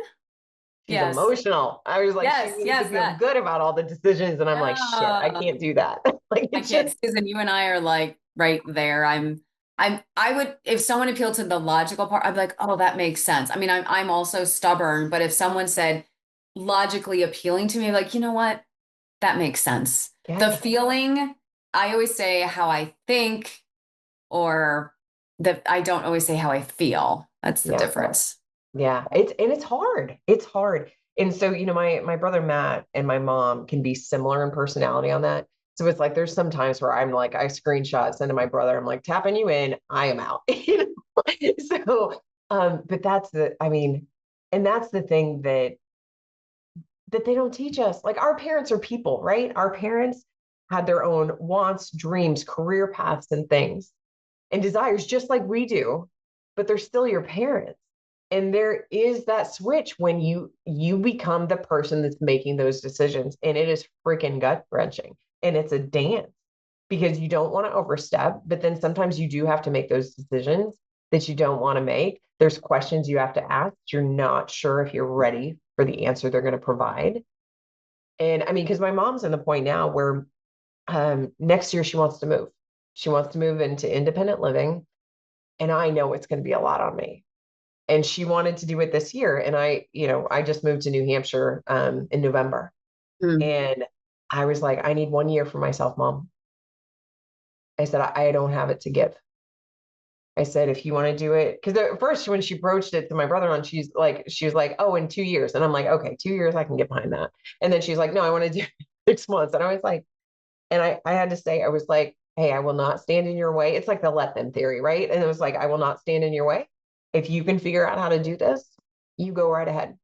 She's emotional. I was like, she needs to feel good about all the decisions. And I'm like, shit, I can't do that. Like, I can't. Susan, you and I are like right there. I would, if someone appealed to the logical part, I'd be like, oh, that makes sense. I mean, I'm also stubborn, but if someone said logically appealing to me, like, you know what, that makes sense. The feeling, I always say how I think, or that I don't always say how I feel. That's the difference. Yeah. It's hard. It's hard. And so, my brother Matt and my mom can be similar in personality on that. So it's like, there's some times where I'm like, I screenshot, send to my brother. I'm like, tapping you in, I am out. So, but and that's the thing that they don't teach us. Like, our parents are people, right? Our parents had their own wants, dreams, career paths, and things and desires, just like we do, but they're still your parents. And there is that switch when you become the person that's making those decisions. And it is freaking gut wrenching. And it's a dance because you don't want to overstep, but then sometimes you do have to make those decisions that you don't want to make. There's questions you have to ask. You're not sure if you're ready for the answer they're going to provide. And I mean, because my mom's in the point now where next year she wants to move. She wants to move into independent living. And I know it's going to be a lot on me. And she wanted to do it this year. And I just moved to New Hampshire in November. And I was like, I need 1 year for myself, Mom. I said, I don't have it to give. I said, if you want to do it, because at first when she broached it to my brother-in-law, she was like, oh, in 2 years. And I'm like, okay, 2 years, I can get behind that. And then she's like, no, I want to do 6 months. And I was like, and I had to say, I was like, hey, I will not stand in your way. It's like the let them theory, right? And it was like, I will not stand in your way. If you can figure out how to do this, you go right ahead.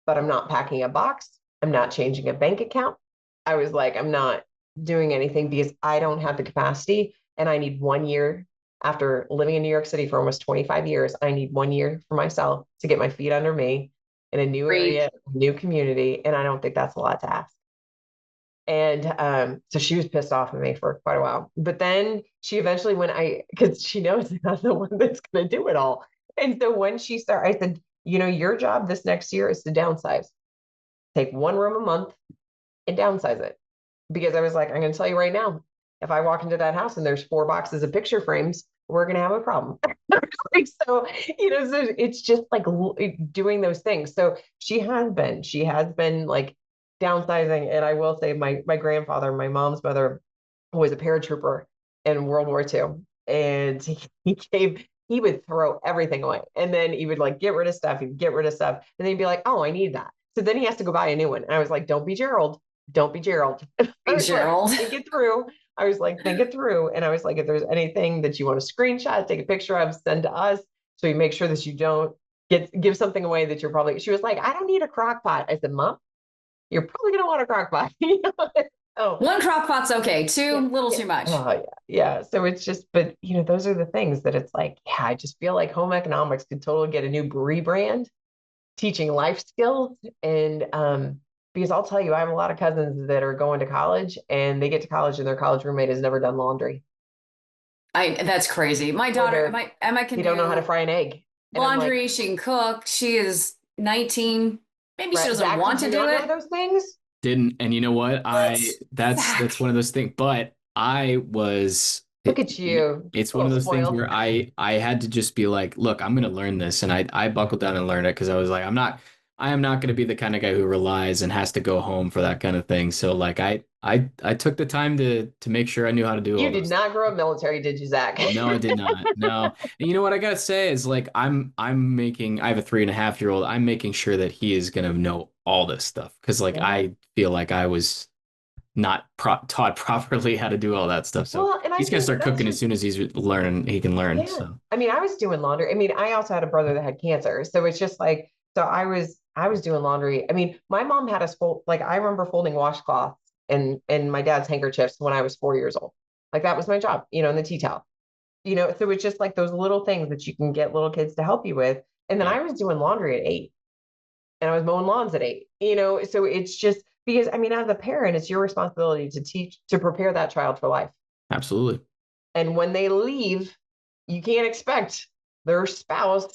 But I'm not packing a box. I'm not changing a bank account. I was like, I'm not doing anything because I don't have the capacity. And I need 1 year after living in New York City for almost 25 years. I need 1 year for myself to get my feet under me in a new area, new community. And I don't think that's a lot to ask. And so she was pissed off at me for quite a while. But then she eventually, because she knows I'm the one that's going to do it all. And so when she started, I said, your job this next year is to downsize. Take one room a month and downsize it. Because I was like, I'm going to tell you right now, if I walk into that house and there's 4 boxes of picture frames, we're going to have a problem. So it's just like doing those things. So she has been like downsizing. And I will say my grandfather, my mom's mother, was a paratrooper in World War II. And he would throw everything away. And then he would like get rid of stuff. He'd get rid of stuff. And then he'd be like, oh, I need that. So then he has to go buy a new one. And I was like, don't be Gerald. Don't be Gerald. Gerald. Think it through. I was like, think it through. And I was like, if there's anything that you want to screenshot, take a picture of, send to us. So you make sure that you don't give something away that you're probably, she was like, I don't need a crock pot. I said, Mom, you're probably going to want a crock pot. Oh, 1 crock pot's okay. 2, little too much. Oh yeah. Yeah. So it's just, but those are the things that it's like, yeah, I just feel like home economics could totally get a new rebrand, teaching life skills. And because I'll tell you, I have a lot of cousins that are going to college and they get to college and their college roommate has never done laundry. That's crazy. My daughter, Emma can don't know how to fry an egg. Laundry, she can cook. She is 19. Maybe she doesn't want to do it. Those things. Didn't, and you know what? That's one of those things. But I was look at you. It's one of those things where I had to just be like, look, I'm going to learn this, and I buckled down and learned it because I was like, I am not going to be the kind of guy who relies and has to go home for that kind of thing. So like I took the time to make sure I knew how to do it. You did not grow up military, did you, Zach? No, I did not. No. And you know what I gotta say is like I have a 3.5-year-old. I'm making sure that he is gonna know all this stuff because like I feel like I was not taught properly how to do all that stuff. So he's gonna start cooking as soon as he can learn. Yeah. So I mean, I was doing laundry. I mean, I also had a brother that had cancer, so it's just like so I was doing laundry. I mean, my mom had us fold, like I remember folding washcloths and my dad's handkerchiefs when I was 4 years old. Like that was my job, in the tea towel. So it's just like those little things that you can get little kids to help you with. And then I was doing laundry at 8 and I was mowing lawns at 8, so it's just because, I mean, as a parent, it's your responsibility to prepare that child for life. Absolutely. And when they leave, you can't expect their spouse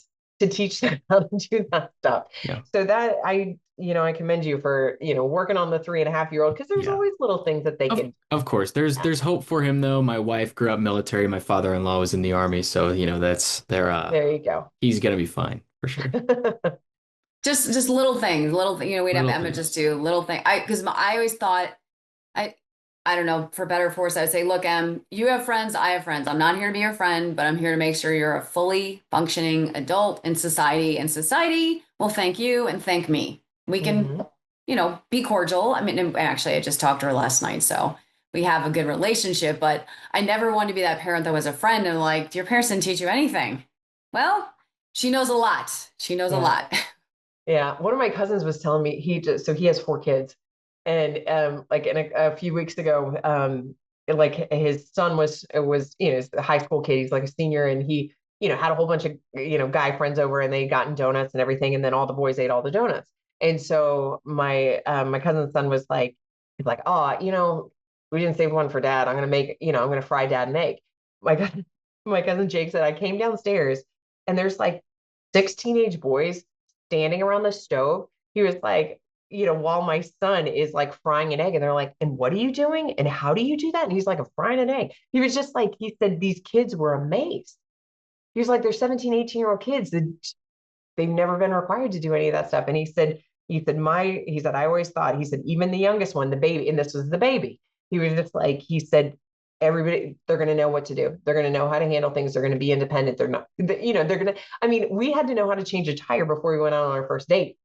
to teach them how to do that stuff. Yeah. So that I commend you for, working on the 3.5-year-old because there's always little things that they can. Of course, there's hope for him though. My wife grew up military. My father-in-law was in the Army, so there you go. He's gonna be fine for sure. Just little things, we'd have Emma just do little things. Because I always thought, I don't know, for better or for worse, I would say, look, you have friends, I have friends. I'm not here to be your friend, but I'm here to make sure you're a fully functioning adult in society, and society will thank you and thank me. We can, be cordial. I mean, actually, I just talked to her last night, so we have a good relationship, but I never wanted to be that parent that was a friend and like, your parents didn't teach you anything. Well, she knows a lot. She knows a lot. Yeah. One of my cousins was telling me he has 4 kids. And like in a few weeks ago, like his son was a high school kid. He's like a senior, and he had a whole bunch of guy friends over, and they gotten donuts and everything, and then all the boys ate all the donuts. And so my cousin's son was like, he's like, oh, we didn't save one for Dad. I'm gonna make I'm gonna fry Dad an egg. My cousin Jake said I came downstairs, and there's like 6 teenage boys standing around the stove. He was like, while my son is like frying an egg, and they're like, and what are you doing? And how do you do that? And he's like, I'm frying an egg. He was just like, he said, these kids were amazed. He was like, they're 17, 18-year-old kids that they've never been required to do any of that stuff. And he said, I always thought, he said, even the youngest one, the baby, and this was the baby. He was just like, he said, everybody, they're going to know what to do. They're going to know how to handle things. They're going to be independent. They're not, they're going to, I mean, we had to know how to change a tire before we went out on our first date.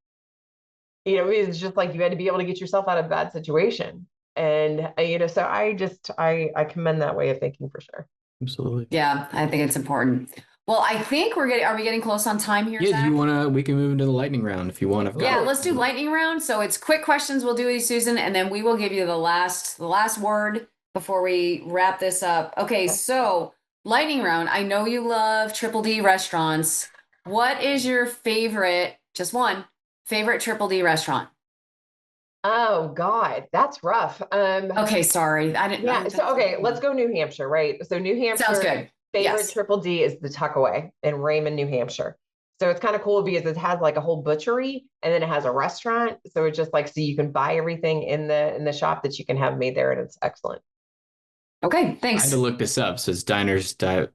It's just like you had to be able to get yourself out of a bad situation. And, so I commend that way of thinking for sure. Absolutely. Yeah, I think it's important. Well, I think are we getting close on time here, Yeah, Zach? we can move into the lightning round if you want. Yeah, let's do lightning round. So it's quick questions we'll do with you, Susan, and then we will give you the last word before we wrap this up. Okay, so lightning round. I know you love Triple D restaurants. What is your favorite, just one, favorite Triple D restaurant? Oh God, that's rough. Okay, sorry. I didn't. Yeah. So, okay, let's go New Hampshire, right? So New Hampshire. Sounds good. Favorite Yes. Triple D is the Tuckaway in Raymond, New Hampshire. So it's kind of cool because it has like a whole butchery and then it has a restaurant. So it's just like, so you can buy everything in the shop that you can have made there, and it's excellent. Okay, I thanks. had to look this up. So it's Diners, Drive.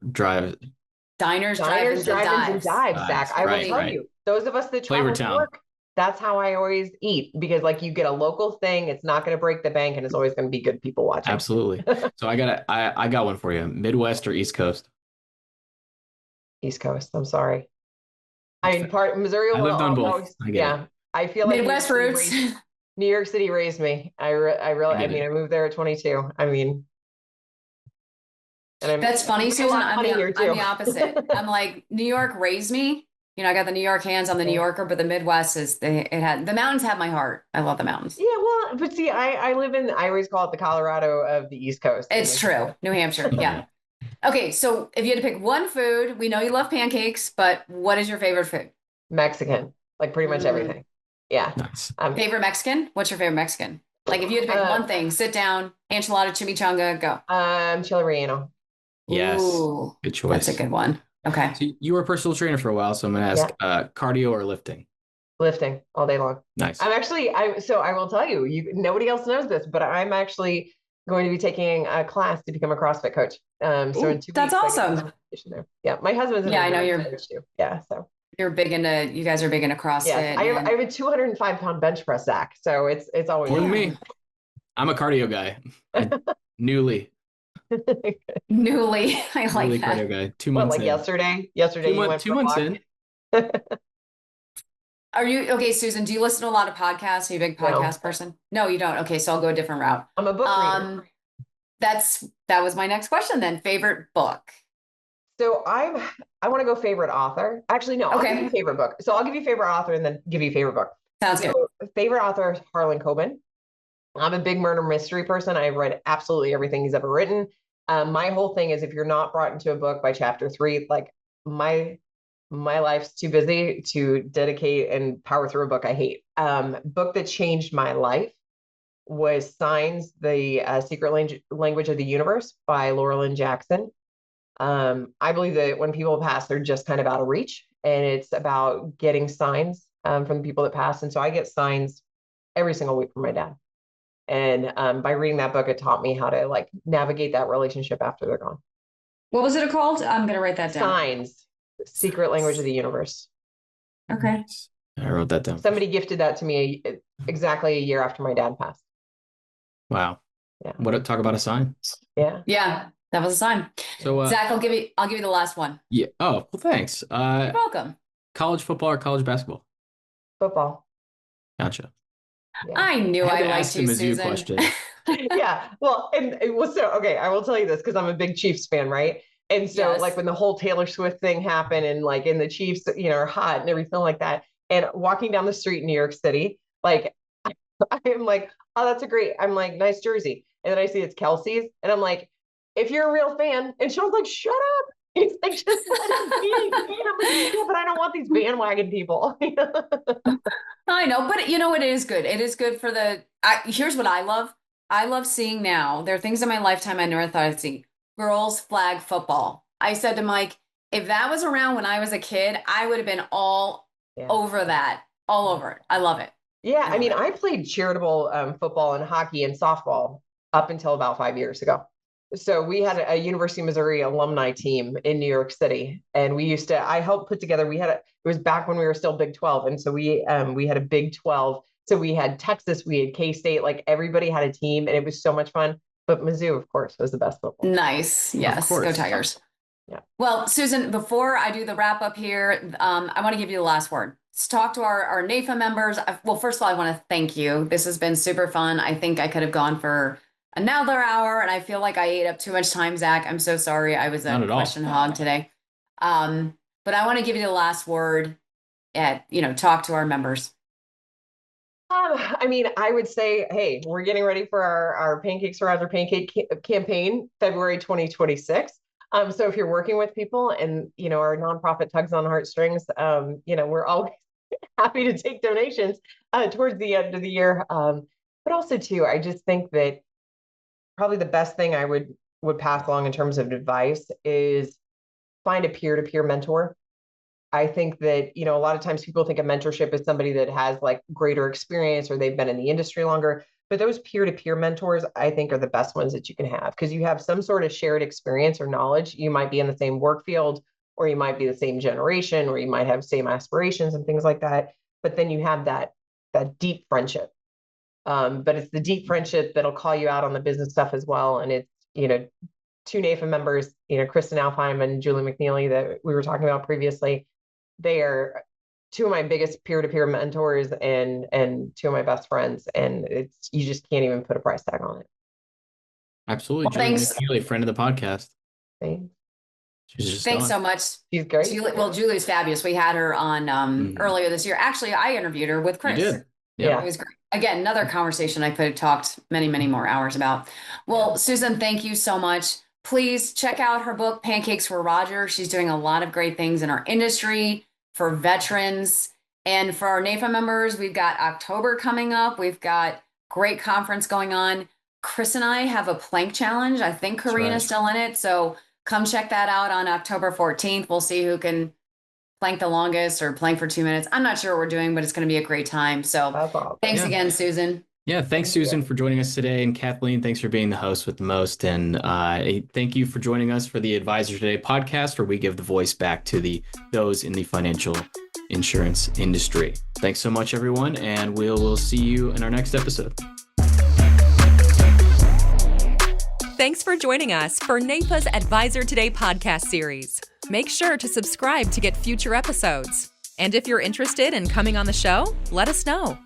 Diners, drive-ins, and and dives. dives, Zach. I will tell you, those of us that travel to work, that's how I always eat, because like you get a local thing, it's not going to break the bank, and it's always going to be good people watching. Absolutely. So I got one for you. Midwest or East Coast? East Coast. I'm sorry. I mean, Missouri. I lived on both. I feel like Midwest roots. New York City raised me. I moved there at 22. I mean, and that's funny, Susan. I'm the opposite. I'm like, New York raised me. I got the New York hands. I'm the New Yorker, but the Midwest the mountains have my heart. I love the mountains. Yeah, well, but see, I always call it the Colorado of the East Coast. It's true. New Hampshire. Yeah. Okay, so if you had to pick one food, we know you love pancakes, but what is your favorite food? Mexican, like pretty much everything. Yeah. Nice. Favorite Mexican? What's your favorite Mexican? Like if you had to pick one thing, sit down, enchilada, chimichanga, go. Chile relleno. Yes. Ooh, good choice. That's a good one. Okay. So you were a personal trainer for a while, so I'm going to ask cardio or lifting? Lifting all day long. Nice. So I will tell you, nobody else knows this, but I'm actually going to be taking a class to become a CrossFit coach. So in 2 weeks. That's awesome. Yeah. My husband's I know you're coach too. Yeah. So you guys are big into CrossFit. Yes, I have a 205-pound bench press, Zach. So it's always more than me. I'm a cardio guy. Newly. I like newly that. Cardio guy. 2 months in. Yesterday you went 2 months in. Are you okay, Susan? Do you listen to a lot of podcasts? Are you a big podcast person? No, you don't. Okay, so I'll go a different route. I'm a book reader. That was my next question then. Favorite book? So I want to go favorite author. Actually, no. Okay. I'll give you favorite book. So I'll give you favorite author and then give you favorite book. Sounds good. Favorite author is Harlan Coben. I'm a big murder mystery person. I've read absolutely everything he's ever written. My whole thing is, if you're not brought into a book by chapter 3, like my life's too busy to dedicate and power through a book I hate. Book that changed my life was Signs, the Secret Language of the Universe by Laura Lynn Jackson. I believe that when people pass, they're just kind of out of reach, and it's about getting signs from the people that pass. And so I get signs every single week from my dad. And by reading that book, it taught me how to like navigate that relationship after they're gone. What was it called? I'm going to write that down. Signs, Secret Language of the Universe. Okay. I wrote that down. Somebody gifted that to me exactly a year after my dad passed. Wow. Yeah. Talk about a sign. Yeah. Yeah. That was a sign. So Zach, I'll give you the last one. Yeah. Oh, well, thanks. You're welcome. College football or college basketball? Football. Gotcha. Yeah. I knew I liked you, Susan. Question. Yeah. Well, and it was okay. I will tell you this because I'm a big Chiefs fan, right? And so like when the whole Taylor Swift thing happened and like in the Chiefs, are hot and everything like that. And walking down the street in New York City, like I'm like, oh, that's I'm like, nice jersey. And then I see it's Kelsey's and I'm like, if you're a real fan, and Sean's like, shut up. He's like, just let it be. Yeah, but I don't want these bandwagon people. I know, but it is good. It is good for here's what I love. I love seeing now. There are things in my lifetime I never thought I'd see. Girls flag football. I said to Mike, if that was around when I was a kid, I would have been all over that, all over it. I love it. Yeah, I mean, I played charitable football and hockey and softball up until about 5 years ago. So we had a University of Missouri alumni team in New York City, and I helped put together, it was back when we were still Big 12. And so we had a Big 12. So we had Texas, we had K-State, like everybody had a team and it was so much fun. But Mizzou, of course, was the best football. Nice. Yes. Go Tigers. Yeah. Well, Susan, before I do the wrap up here, I want to give you the last word. Let's talk to our NAIFA members. Well, first of all, I want to thank you. This has been super fun. I think I could have gone for another hour, and I feel like I ate up too much time, Zach. I'm so sorry. I was Not a at all. question hog today. But I want to give you the last word talk to our members. I mean, I would say, hey, we're getting ready for our Pancakes for Roger Pancake campaign, February 2026. So if you're working with people and, our nonprofit tugs on heartstrings, we're always happy to take donations towards the end of the year. But also too, I just think that probably the best thing I would pass along in terms of advice is find a peer-to-peer mentor. I think that, a lot of times people think of mentorship as somebody that has like greater experience or they've been in the industry longer. But those peer-to-peer mentors, I think, are the best ones that you can have because you have some sort of shared experience or knowledge. You might be in the same work field, or you might be the same generation, or you might have same aspirations and things like that. But then you have that deep friendship. But it's the deep friendship that'll call you out on the business stuff as well. And it's, two NAIFA members, Kristen Alfheim and Julie McNeely that we were talking about previously. They are two of my biggest peer-to-peer mentors and two of my best friends. And you just can't even put a price tag on it. Absolutely. Well, Julie thanks. McNeely, friend of the podcast. Thanks. Thanks so much. She's great. Julie's fabulous. We had her on earlier this year. Actually, I interviewed her with Chris. You did. Yeah. It was great. Again, another conversation I could have talked many, many more hours about. Well, Susan, thank you so much. Please check out her book, Pancakes for Roger. She's doing a lot of great things in our industry for veterans. And for our NAIFA members, we've got October coming up. We've got great conference going on. Chris and I have a plank challenge. I think Karina's still in it. So come check that out on October 14th. We'll see who can plank the longest or plank for 2 minutes. I'm not sure what we're doing, but it's going to be a great time. So thanks again, Susan. Yeah, thanks, Susan, for joining us today. And Kathleen, thanks for being the host with the most. And thank you for joining us for the Advisor Today podcast, where we give the voice back to those in the financial insurance industry. Thanks so much, everyone. And we'll see you in our next episode. Thanks for joining us for NAIFA's Advisor Today podcast series. Make sure to subscribe to get future episodes. And if you're interested in coming on the show, let us know.